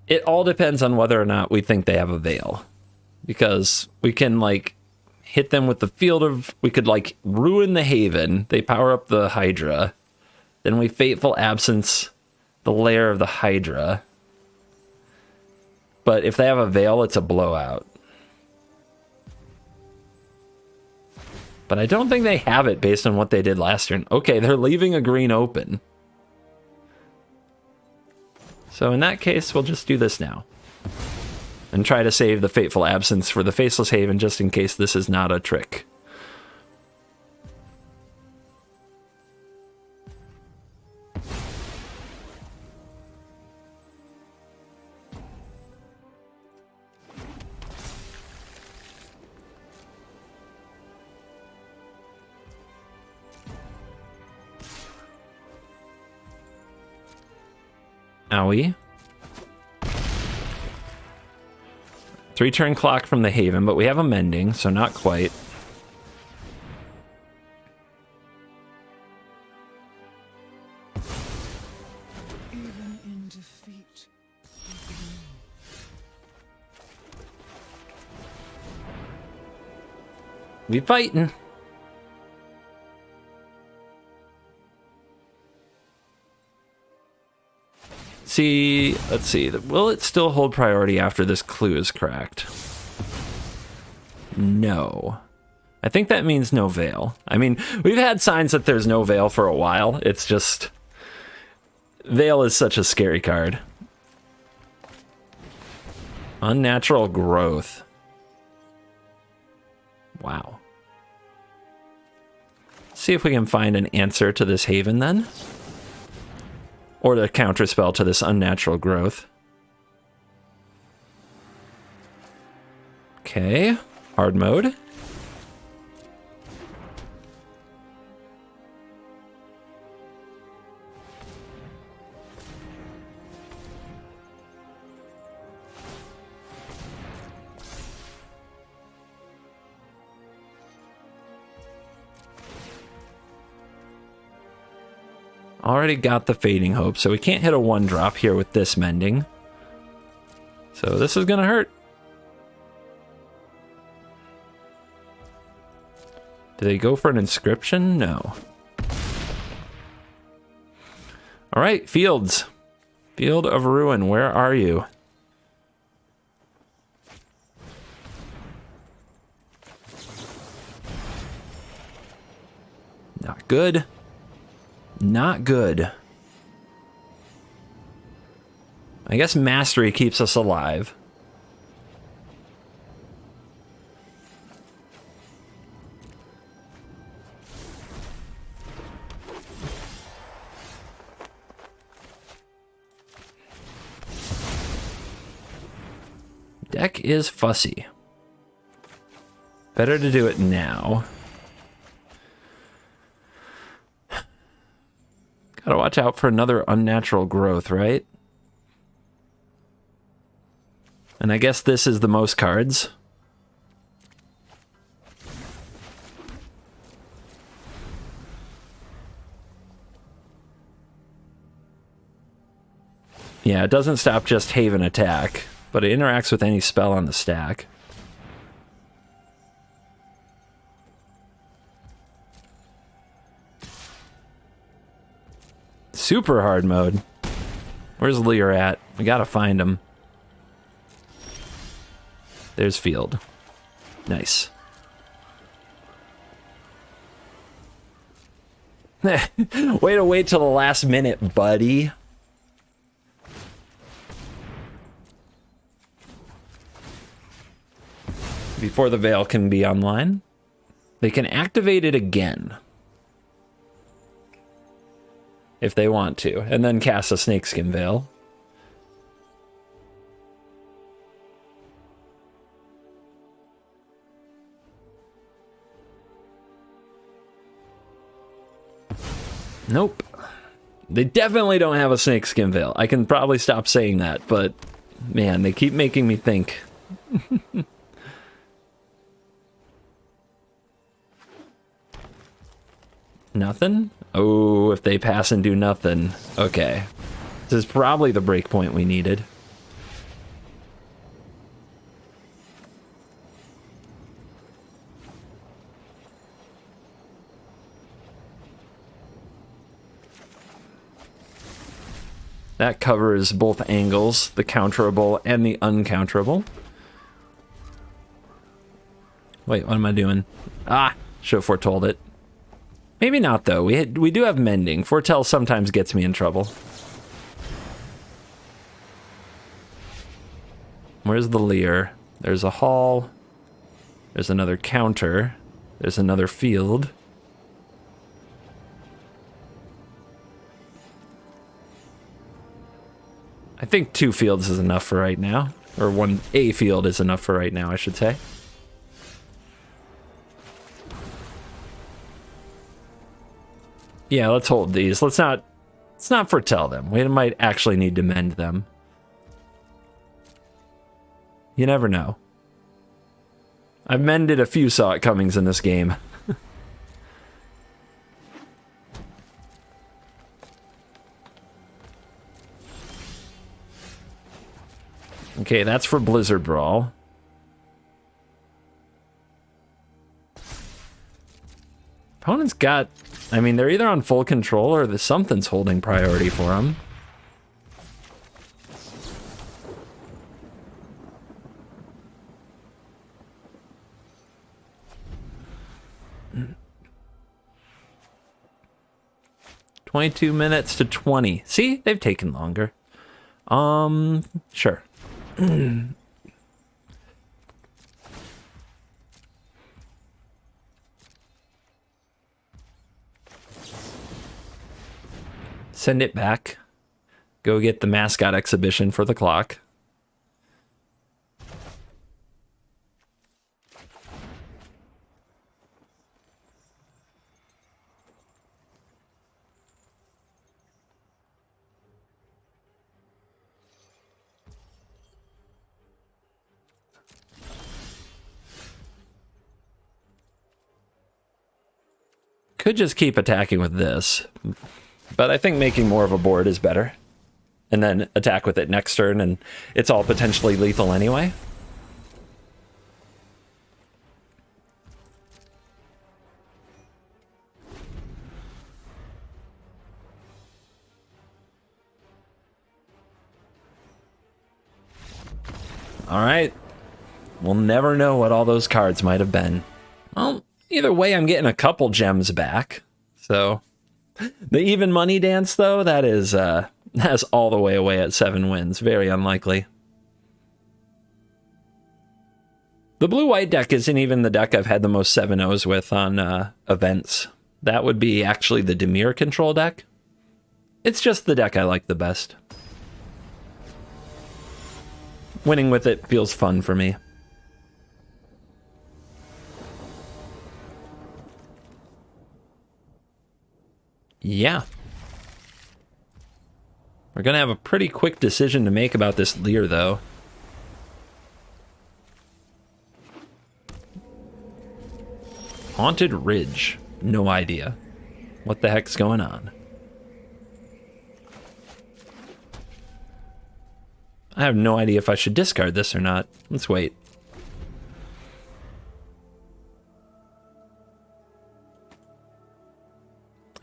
It all depends on whether or not we think they have a veil. Because we can, like, hit them with the field of... We could, like, ruin the Haven. They power up the Hydra. Then we Fateful Absence the lair of the Hydra. But if they have a veil, it's a blowout. But I don't think they have it based on what they did last turn. Okay, they're leaving a green open. So in that case, we'll just do this now. And try to save the Fateful Absence for the Faceless Haven just in case this is not a trick. Owie. 3-turn clock from the Haven, but we have a Mending, so not quite. Even in defeat, We fighting. See, let's see. Will it still hold priority after this clue is cracked? No. I think that means no veil. I mean, we've had signs that there's no veil for a while. It's just... Veil is such a scary card. Unnatural Growth. Wow. See if we can find an answer to this Haven then. Or the counterspell to this Unnatural Growth. Okay, hard mode. Already got the Fading Hope, so we can't hit a 1-drop here with this Mending. So this is gonna hurt. Do they go for an Inscription? No. All right, Fields. Field of Ruin, where are you? Not good. Not good. I guess Mastery keeps us alive. Deck is fussy. Better to do it now. Gotta watch out for another Unnatural Growth, right? And I guess this is the most cards. Yeah, it doesn't stop just Haven attack, but it interacts with any spell on the stack. Super hard mode. Where's Lear at? We gotta find him. There's Field. Nice. Way to wait till the last minute, buddy. Before the Veil can be online. They can activate it again. If they want to. And then cast a Snakeskin Veil. Nope. They definitely don't have a Snakeskin Veil. I can probably stop saying that, but man, they keep making me think. Nothing? Oh, if they pass and do nothing. Okay. This is probably the breakpoint we needed. That covers both angles, the counterable and the uncounterable. Wait, what am I doing? Ah, should have foretold it. Maybe not, though. We do have Mending. Foretell sometimes gets me in trouble. Where's the Lear? There's a Hall. There's another counter. There's another Field. I think 2 fields is enough for right now. Or a field is enough for right now, I should say. Yeah, let's hold these. Let's not foretell them. We might actually need to mend them. You never know. I've mended a few Saw It Comings in this game. Okay, that's for Blizzard Brawl. Opponent's got... I mean, they're either on full control or something's holding priority for them. $22 minutes to 20. See? They've taken longer. Sure. Send it back. Go get the mascot exhibition for the clock. Could just keep attacking with this. But I think making more of a board is better. And then attack with it next turn, and it's all potentially lethal anyway. All right. We'll never know what all those cards might have been. Well, either way, I'm getting a couple gems back. So the even money dance, though, that's all the way away at 7 wins. Very unlikely. The blue-white deck isn't even the deck I've had the most 7-0s with on events. That would be actually the Dimir control deck. It's just the deck I like the best. Winning with it feels fun for me. Yeah. We're going to have a pretty quick decision to make about this Leer, though. Haunted Ridge. No idea. What the heck's going on? I have no idea if I should discard this or not. Let's wait.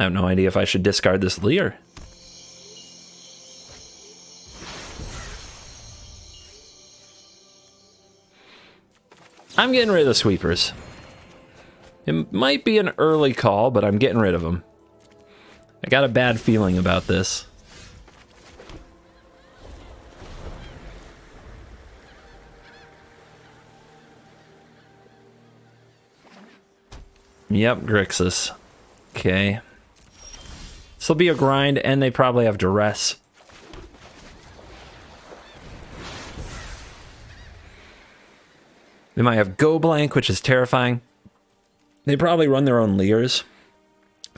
I have no idea if I should discard this Leer. I'm getting rid of the sweepers. It might be an early call, but I'm getting rid of them. I got a bad feeling about this. Yep, Grixis. Okay. This will be a grind, and they probably have duress. They might have Go Blank, which is terrifying. They probably run their own Leers.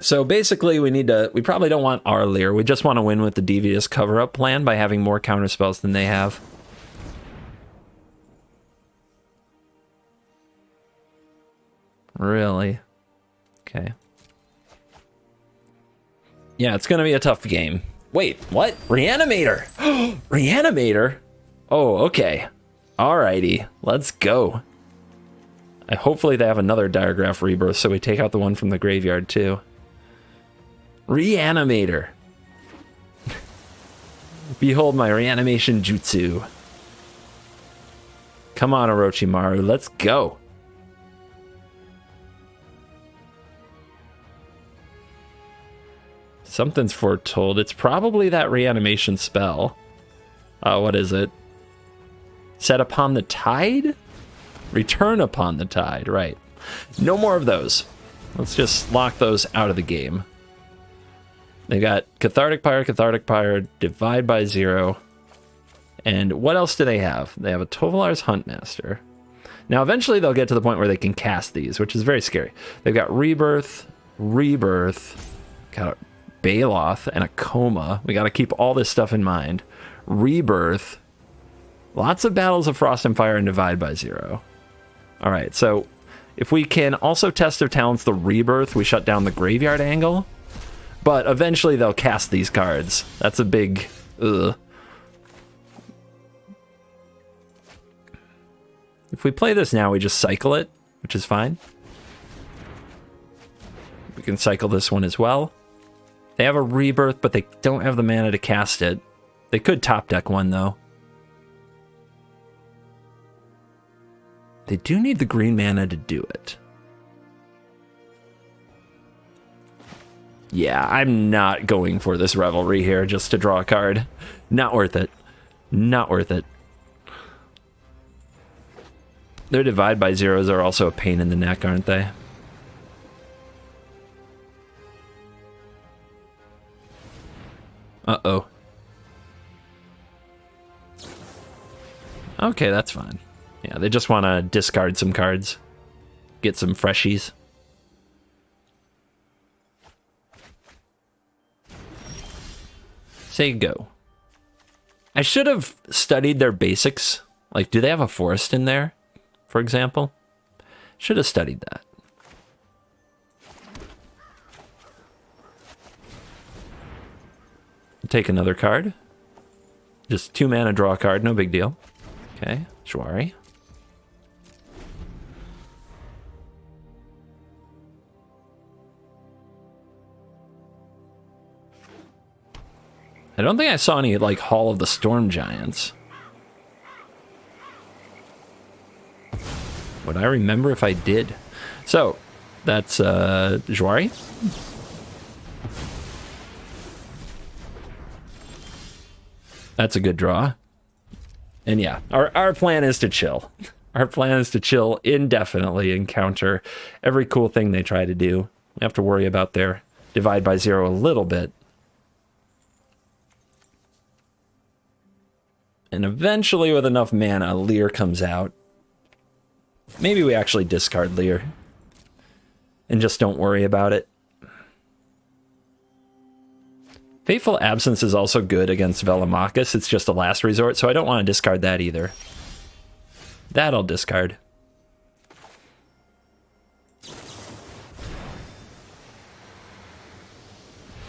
So basically, we probably don't want our Leer. We just want to win with the Devious cover-up plan by having more counterspells than they have. Really? Okay. Yeah, it's going to be a tough game. Wait, what? Reanimator! Reanimator? Oh, okay. Alrighty, let's go. Hopefully they have another Diregraph Rebirth, so we take out the one from the graveyard, too. Reanimator. Behold my reanimation jutsu. Come on, Orochimaru, let's go. Something's foretold. It's probably that reanimation spell. What is it? Set upon the tide? Return upon the tide, right. No more of those. Let's just lock those out of the game. They got Cathartic Pyre, Divide by Zero. And what else do they have? They have a Tovolar's Huntmaster. Now, eventually they'll get to the point where they can cast these, which is very scary. They've got Rebirth, got a Baloth, and a Coma. We got to keep all this stuff in mind. Rebirth. Lots of Battles of Frost and Fire and Divide by Zero. All right, so if we can also Test of Talents the Rebirth, we shut down the graveyard angle. But eventually they'll cast these cards. That's a big... ugh. If we play this now, we just cycle it, which is fine. We can cycle this one as well. They have a Rebirth, but they don't have the mana to cast it. They could top deck one, though. They do need the green mana to do it. Yeah, I'm not going for this Revelry here just to draw a card. Not worth it. Not worth it. Their Divide by Zeros are also a pain in the neck, aren't they? Uh-oh. Okay, that's fine. Yeah, they just want to discard some cards. Get some freshies. Say go. I should have studied their basics. Like, do they have a forest in there, for example? Should have studied that. Take another card. Just 2 mana, draw a card, no big deal. Okay, Jwari. I don't think I saw any, like, Hall of the Storm Giants. Would I remember if I did? So, that's Jwari. That's a good draw. And yeah, our plan is to chill. Our plan is to chill indefinitely and counter every cool thing they try to do. We have to worry about their divide by 0 a little bit. And eventually, with enough mana, Leer comes out. Maybe we actually discard Leer. And just don't worry about it. Fateful Absence is also good against Velomachus. It's just a last resort, so I don't want to discard that either. That I'll discard.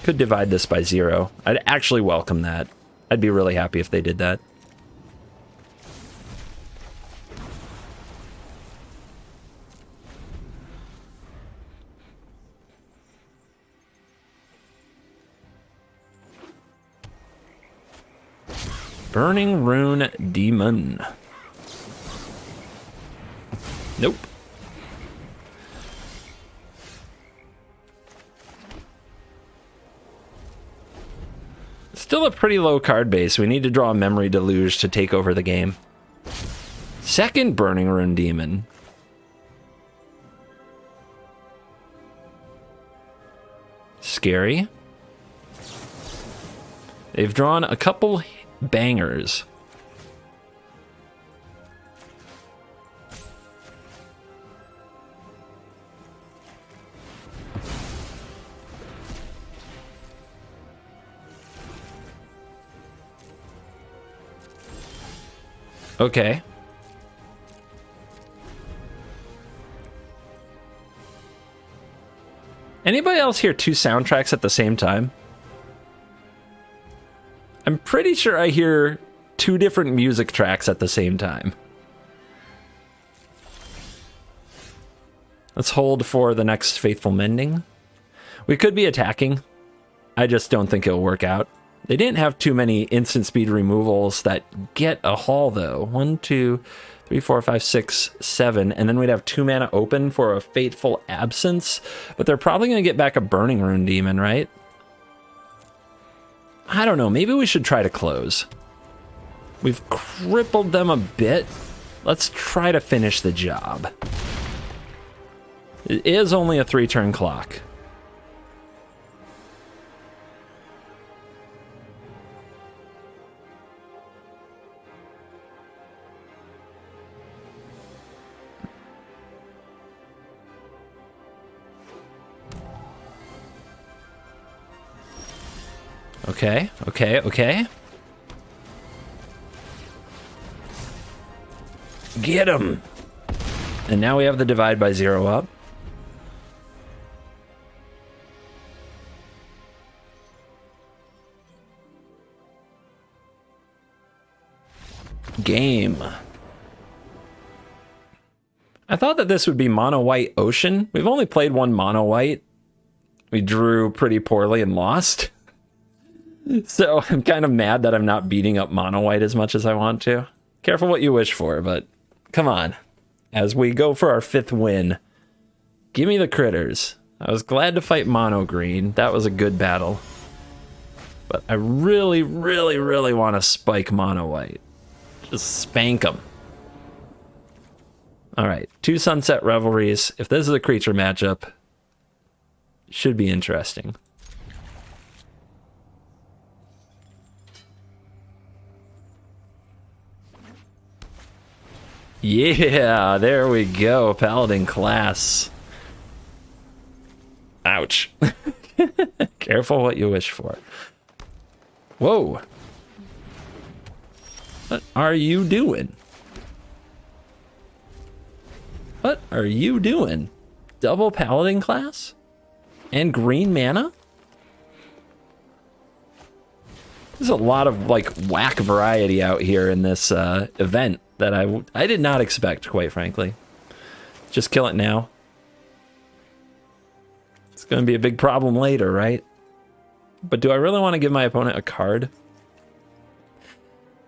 Could divide this by 0. I'd actually welcome that. I'd be really happy if they did that. Burning Rune Demon. Nope. Still a pretty low card base. We need to draw a Memory Deluge to take over the game. Second Burning Rune Demon. Scary. They've drawn a couple bangers. Okay. Anybody else hear 2 soundtracks at the same time? I'm pretty sure I hear 2 different music tracks at the same time. Let's hold for the next Faithful Mending. We could be attacking. I just don't think it'll work out. They didn't have too many instant speed removals that get a haul, though. 1, 2, 3, 4, 5, 6, 7. And then we'd have 2 mana open for a Fateful Absence. But they're probably going to get back a Burning Rune Demon, right? I don't know. Maybe we should try to close. We've crippled them a bit. Let's try to finish the job. It is only a 3-turn clock. Okay, okay, okay. Get him! And now we have the divide by 0 up. Game. I thought that this would be mono white Ocean. We've only played 1 mono white. We drew pretty poorly and lost. So I'm kind of mad that I'm not beating up mono white as much as I want to. Careful what you wish for, but come on. As we go for our 5th win, give me the critters. I was glad to fight mono green. That was a good battle. But I really, really, really want to spike mono white. Just spank them. All right, 2 Sunset Revelries. If this is a creature matchup, should be interesting. Yeah, there we go. Paladin class. Ouch. Careful what you wish for. Whoa. What are you doing? What are you doing? Double Paladin class? And green mana? There's a lot of like whack variety out here in this event that I did not expect, quite frankly. Just kill it now. It's going to be a big problem later, right? But do I really want to give my opponent a card?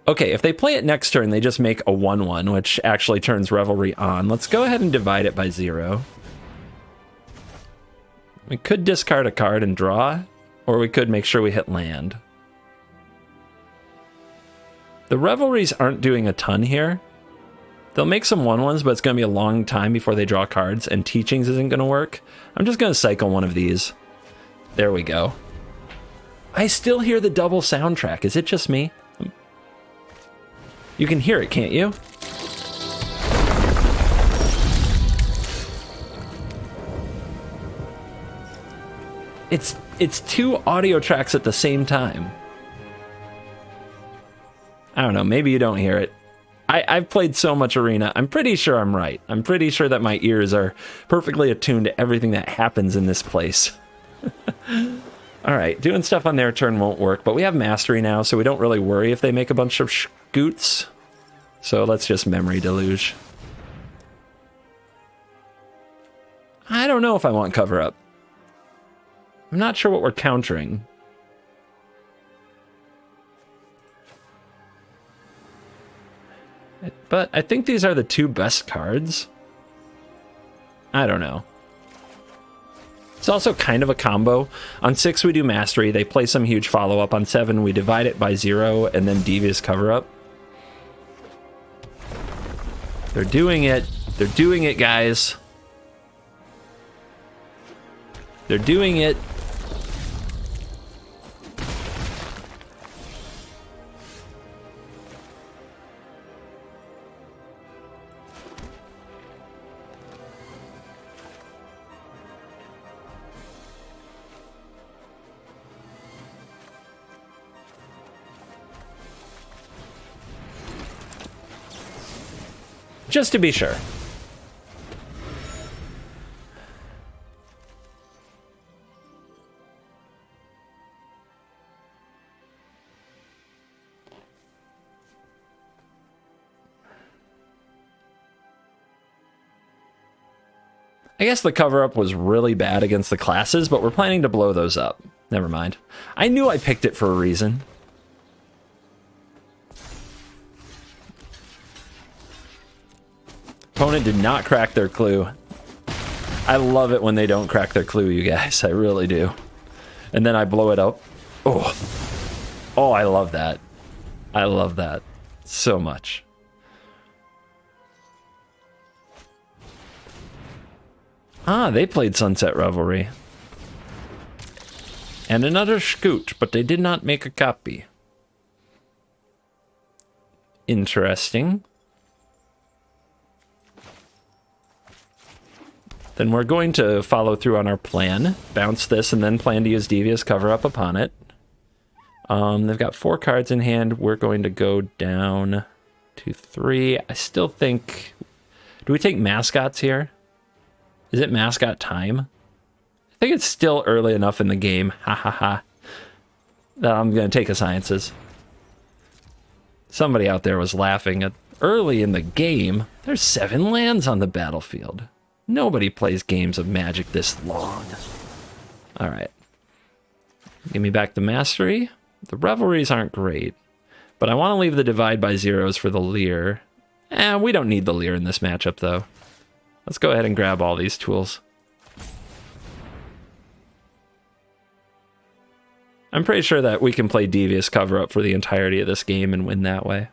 Okay, if they play it next turn, they just make a 1/1, which actually turns Revelry on. Let's go ahead and divide it by 0. We could discard a card and draw, or we could make sure we hit land. The Revelries aren't doing a ton here. They'll make some 1/1s, but it's going to be a long time before they draw cards, and Teachings isn't going to work. I'm just going to cycle one of these. There we go. I still hear the double soundtrack. Is it just me? You can hear it, can't you? It's two audio tracks at the same time. I don't know, maybe you don't hear it. I've played so much Arena, I'm pretty sure I'm right. I'm pretty sure that my ears are perfectly attuned to everything that happens in this place. Alright, doing stuff on their turn won't work, but we have Mastery now, so we don't really worry if they make a bunch of scoots. So let's just Memory Deluge. I don't know if I want Cover Up. I'm not sure what we're countering. But I think these are the two best cards. I don't know. It's also kind of a combo. On 6 we do Mastery, they play some huge follow-up. On 7 we divide it by 0 and then Devious Cover-Up. They're doing it. They're doing it, guys. They're doing it. Just to be sure. I guess the cover-up was really bad against the classes, but we're planning to blow those up. Never mind. I knew I picked it for a reason. Opponent did not crack their clue. I love it when they don't crack their clue, you guys. I really do. And then I blow it up. Oh. Oh, I love that. I love that so much. Ah, they played Sunset Revelry. And another Scoot, but they did not make a copy. Interesting. Then we're going to follow through on our plan. Bounce this and then plan to use Devious Cover-Up upon it. They've got 4 cards in hand. We're going to go down to 3. I still think... Do we take Mascots here? Is it Mascot time? I think it's still early enough in the game. Ha ha ha. That I'm going to take a Sciences. Somebody out there was laughing at early in the game. There's 7 lands on the battlefield. Nobody plays games of Magic this long. Alright. Give me back the Mastery. The Revelries aren't great. But I want to leave the Divide by Zeros for the Leer. We don't need the Leer in this matchup, though. Let's go ahead and grab all these tools. I'm pretty sure that we can play Devious Cover-Up for the entirety of this game and win that way.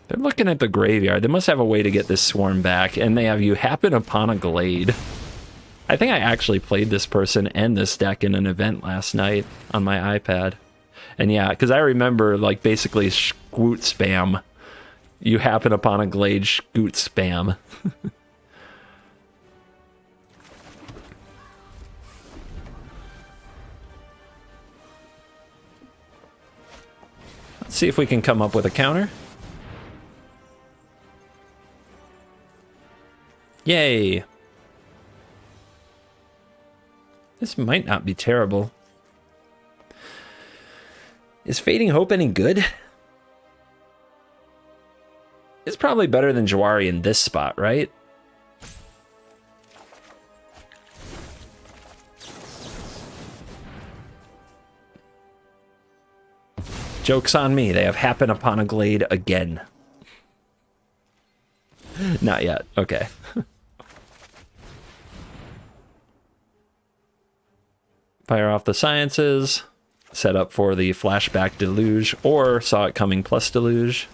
They're looking at the graveyard. They must have a way to get this swarm back, and they have You Happen Upon a Glade. I think I actually played this person and this deck in an event last night on my iPad. And yeah, because I remember, like, basically Scoot spam. You Happen Upon a Glade, Scoot spam. Let's see if we can come up with a counter. Yay! This might not be terrible. Is Fading Hope any good? It's probably better than Jawari in this spot, right? Joke's on me. They have Happen Upon a Glade again. Not yet. Okay. Fire off the Sciences. Set up for the Flashback Deluge or Saw It Coming plus Deluge.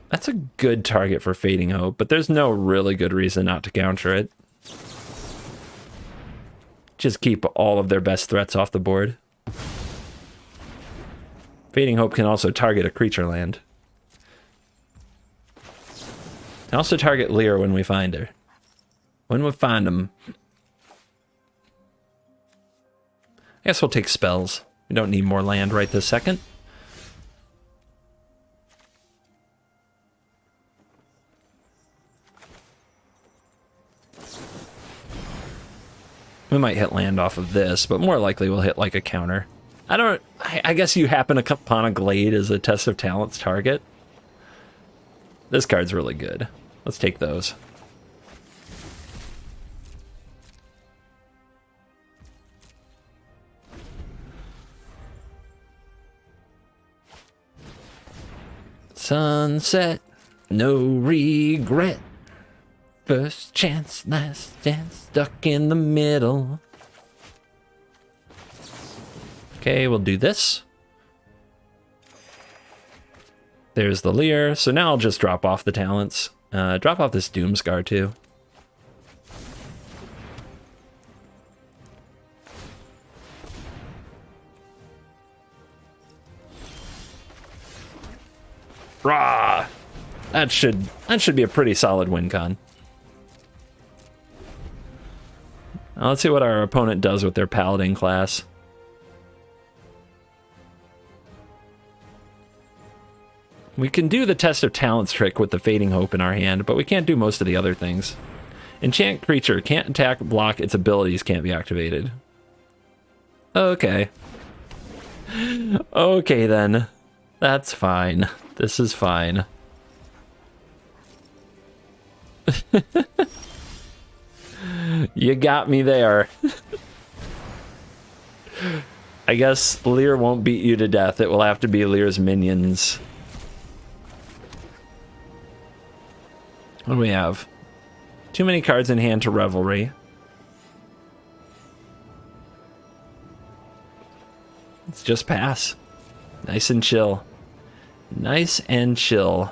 That's a good target for Fading Hope, but there's no really good reason not to counter it. Just keep all of their best threats off the board. Fading Hope can also target a creature land. And also target Lear when we find her. When we find him. I guess we'll take spells. We don't need more land right this second. We might hit land off of this, but more likely we'll hit like a counter. I guess you Happen Upon a Glade as a Test of Talents target. This card's really good. Let's take those. Sunset, no regret. First chance, last chance, stuck in the middle. Okay, we'll do this. There's the Lear. So now I'll just drop off the talents. Drop off this Doomscar too. Rah! That should be a pretty solid win con. Now let's see what our opponent does with their Paladin class. We can do the Test of Talents trick with the Fading Hope in our hand, but we can't do most of the other things. Enchant creature can't attack, block, its abilities can't be activated. Okay. Okay then. That's fine. This is fine. You got me there. I guess Lear won't beat you to death. It will have to be Lear's minions. What do we have? Too many cards in hand to Revelry. Let's just pass. Nice and chill. Nice and chill.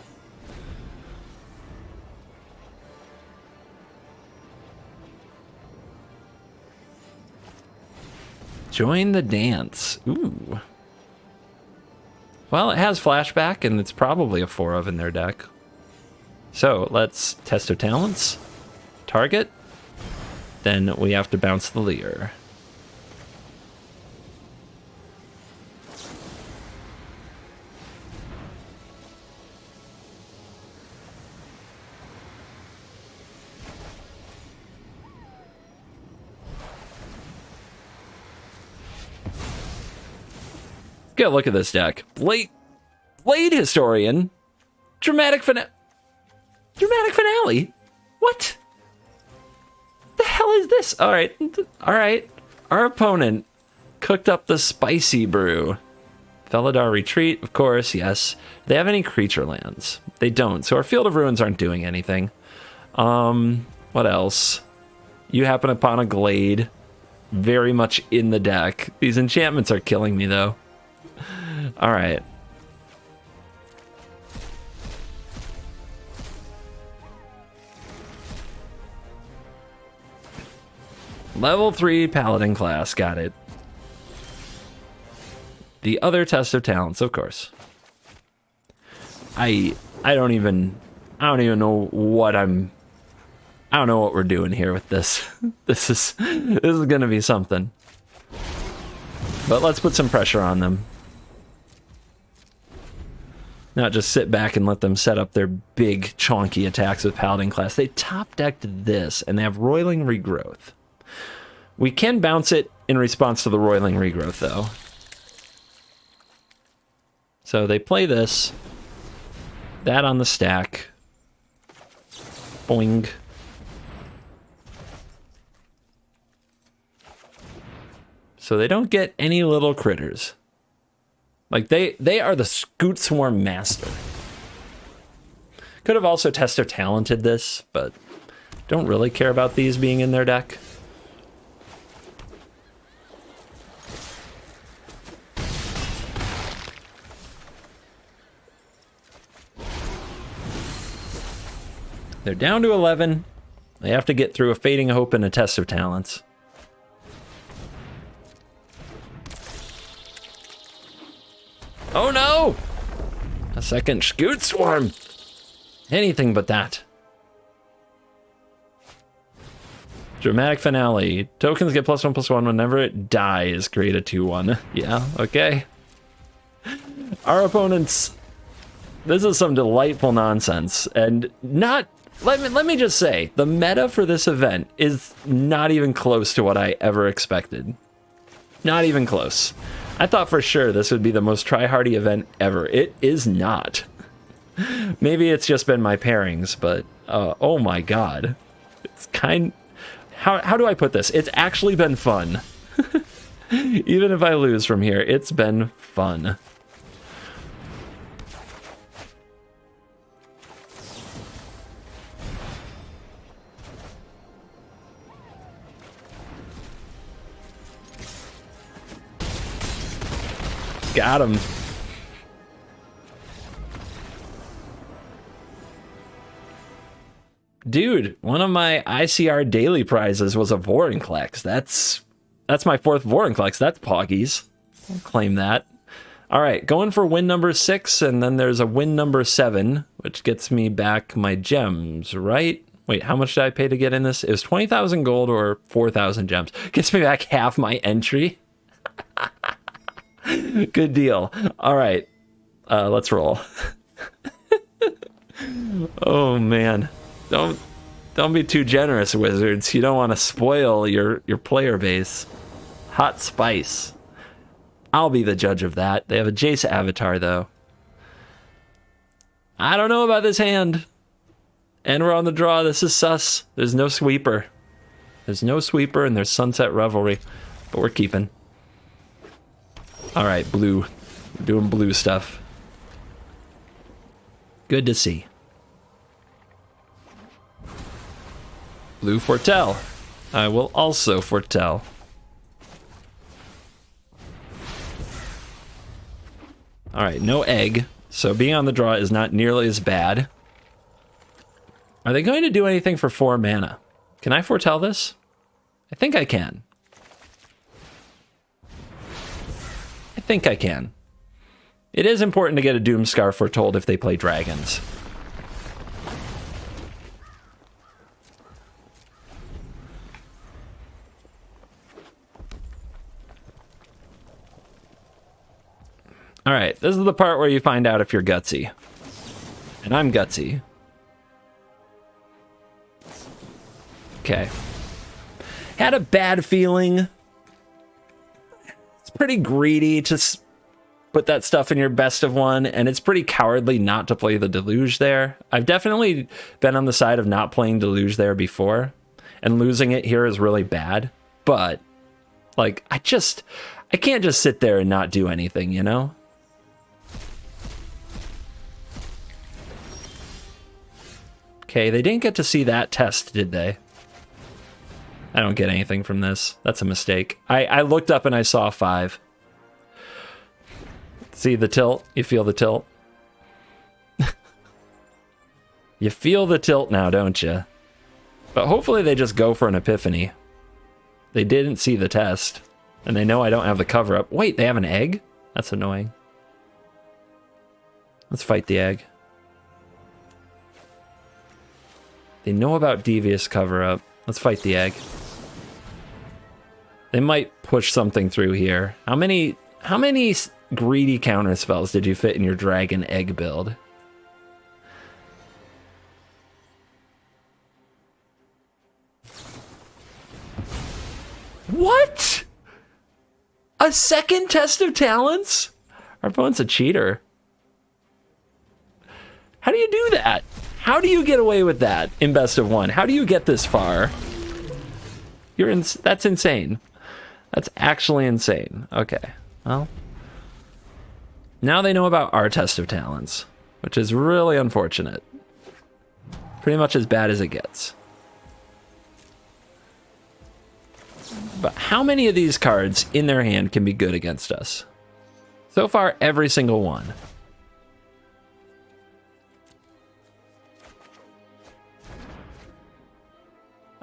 Join the dance. Ooh. Well, it has flashback, and it's probably a 4 of in their deck. So let's Test of Talents. Target. Then we have to bounce the Lear. Get a look at this deck. Blade Historian. Dramatic finale. What? The hell is this? All right. Our opponent cooked up the spicy brew. Felidar Retreat, of course, yes. Do they have any creature lands? They don't. So our Field of Ruins aren't doing anything. What else? You Happen Upon a Glade. Very much in the deck. These enchantments are killing me, though. All right. Level 3 Paladin class, got it. The other Test of Talents, of course. I don't even know what I don't know what we're doing here with this. This is gonna be something. But let's put some pressure on them. not just sit back and let them set up their big, chonky attacks with Paladin class. They top-decked this, and they have Roiling Regrowth. We can bounce it in response to the Roiling Regrowth, though. So they play this. That on the stack. Boing. So they don't get any little critters. Like, they are the Scoot Swarm master. Could have also Test of Talented this, but don't really care about these being in their deck. They're down to 11. They have to get through a Fading Hope and a Test of Talents. Oh no! A second Scoot Swarm! Anything but that. Dramatic Finale. Tokens get +1/+1 whenever it dies. Create a 2/1. Yeah, okay. Our opponents... This is some delightful nonsense. And not... Let me just say, the meta for this event is not even close to what I ever expected. Not even close. I thought for sure this would be the most try-hardy event ever. It is not. Maybe it's just been my pairings, but oh my god. It's kind... How do I put this? It's actually been fun. Even if I lose from here, it's been fun. Got him. Dude, one of my ICR daily prizes was a Vorinclex. That's my 4th Vorinclex. That's Poggies. I'll claim that. All right, going for win number 6, and then there's a win number 7, which gets me back my gems, right? Wait, how much did I pay to get in this? It was 20,000 gold or 4,000 gems. Gets me back half my entry. Good deal. All right, let's roll. Oh man, don't be too generous, Wizards. You don't want to spoil your player base. Hot Spice. I'll be the judge of that. They have a Jace avatar though. I don't know about this hand. And we're on the draw. This is sus. There's no sweeper. There's no sweeper and there's Sunset Revelry, but we're keeping. All right, blue. We're doing blue stuff. Good to see. Blue foretell. I will also foretell. All right, no egg. So being on the draw is not nearly as bad. Are they going to do anything for 4 mana? Can I foretell this? I think I can. I think I can. It is important to get a Doomscar foretold if they play dragons. All right, this is the part where you find out if you're gutsy. And I'm gutsy. Okay. Had a bad feeling. It's pretty greedy to put that stuff in your best of 1, and it's pretty cowardly not to play the Deluge there. I've definitely been on the side of not playing Deluge there before, and losing it here is really bad. But, like, I can't just sit there and not do anything, you know? Okay, they didn't get to see that test, did they? I don't get anything from this. That's a mistake. I looked up and I saw 5. See the tilt? You feel the tilt? You feel the tilt now, don't you? But hopefully they just go for an epiphany. They didn't see the test. And they know I don't have the cover up. Wait, they have an egg? That's annoying. Let's fight the egg. They know about Devious cover up. Let's fight the egg. They might push something through here. How many How many greedy counter spells did you fit in your dragon egg build? What? A second test of talents? Our opponent's a cheater. How do you do that? How do you get away with that in best of one? How do you get this far? That's insane. That's actually insane. Okay, well. Now they know about our test of talents, which is really unfortunate. Pretty much as bad as it gets. But how many of these cards in their hand can be good against us? So far, every single one.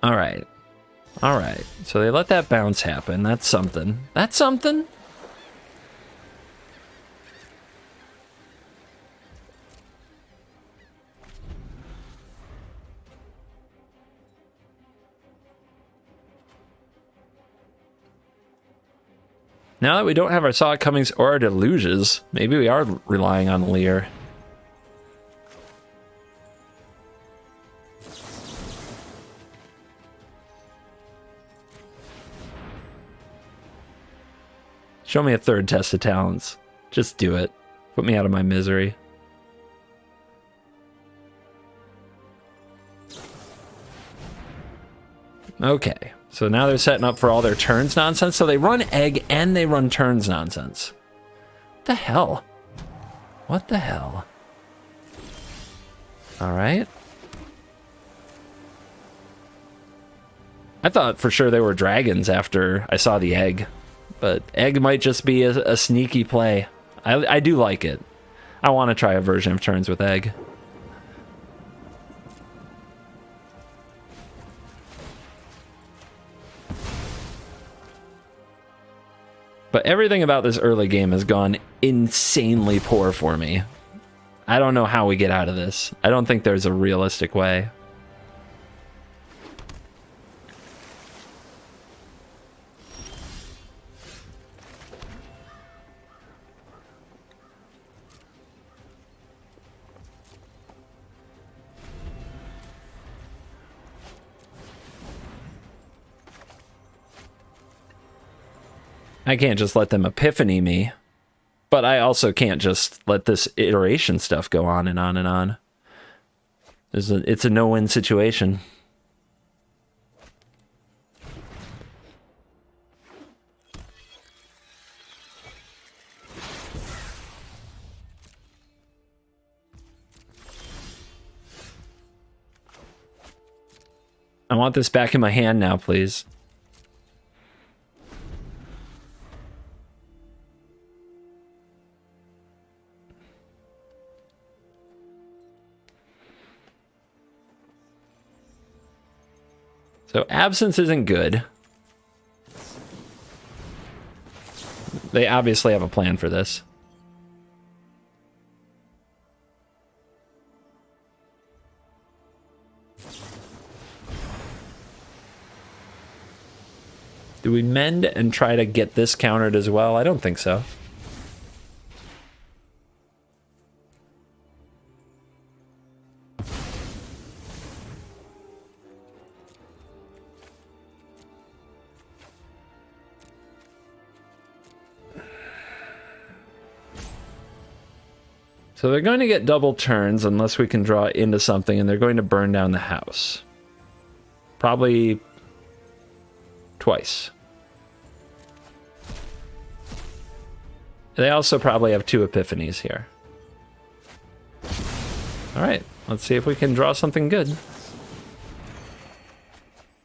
All right. All right. So they let that bounce happen. That's something. That's something. Now that we don't have our Saw Comings or our Deluges, maybe we are relying on Lear. Show me a third test of talents. Just do it. Put me out of my misery. Okay, so now they're setting up for all their turns nonsense. So they run egg and they run turns nonsense. What the hell? What the hell? All right. I thought for sure they were dragons after I saw the egg. But egg might just be a sneaky play. I do like it. I want to try a version of turns with egg. But everything about this early game has gone insanely poor for me. I don't know how we get out of this. I don't think there's a realistic way. I can't just let them epiphany me, but I also can't just let this iteration stuff go on and on and on. It's a no-win situation. I want this back in my hand now, please. So absence isn't good. They obviously have a plan for this. Do we mend and try to get this countered as well? I don't think so. So they're going to get double turns unless we can draw into something, and they're going to burn down the house. Probably twice. They also probably have 2 epiphanies here. All right, let's see if we can draw something good.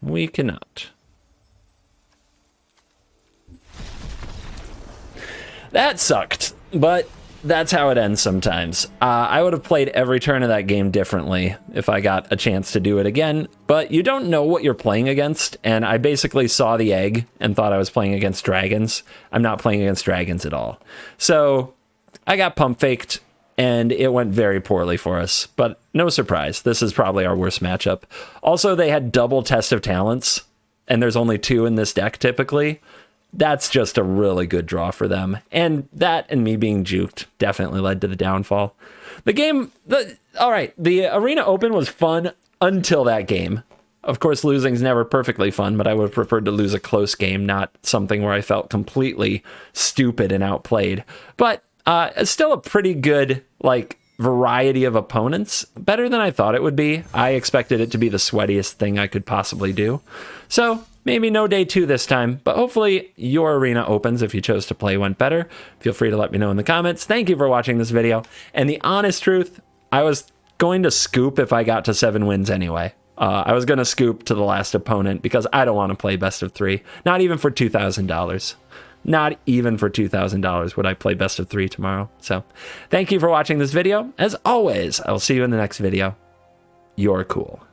We cannot. That sucked, but that's how it ends sometimes. I would have played every turn of that game differently if I got a chance to do it again, but you don't know what you're playing against, and I basically saw the egg and thought I was playing against dragons. I'm not playing against dragons at all. So I got pump faked, and it went very poorly for us, but no surprise. This is probably our worst matchup. Also, they had double test of talents, and there's only 2 in this deck typically. that's just a really good draw for them. And that and me being juked definitely led to the downfall. All right, the Arena Open was fun until that game. Of course, losing's never perfectly fun, but I would have preferred to lose a close game, not something where I felt completely stupid and outplayed. But it's still a pretty good, variety of opponents. Better than I thought it would be. I expected it to be the sweatiest thing I could possibly do. So maybe no day 2 this time, but hopefully your Arena Opens, if you chose to play, went better. Feel free to let me know in the comments. Thank you for watching this video. And the honest truth, I was going to scoop if I got to 7 wins anyway. I was going to scoop to the last opponent because I don't want to play best of 3. Not even for $2,000. Not even for $2,000 would I play best of 3 tomorrow. So thank you for watching this video. As always, I will see you in the next video. You're cool.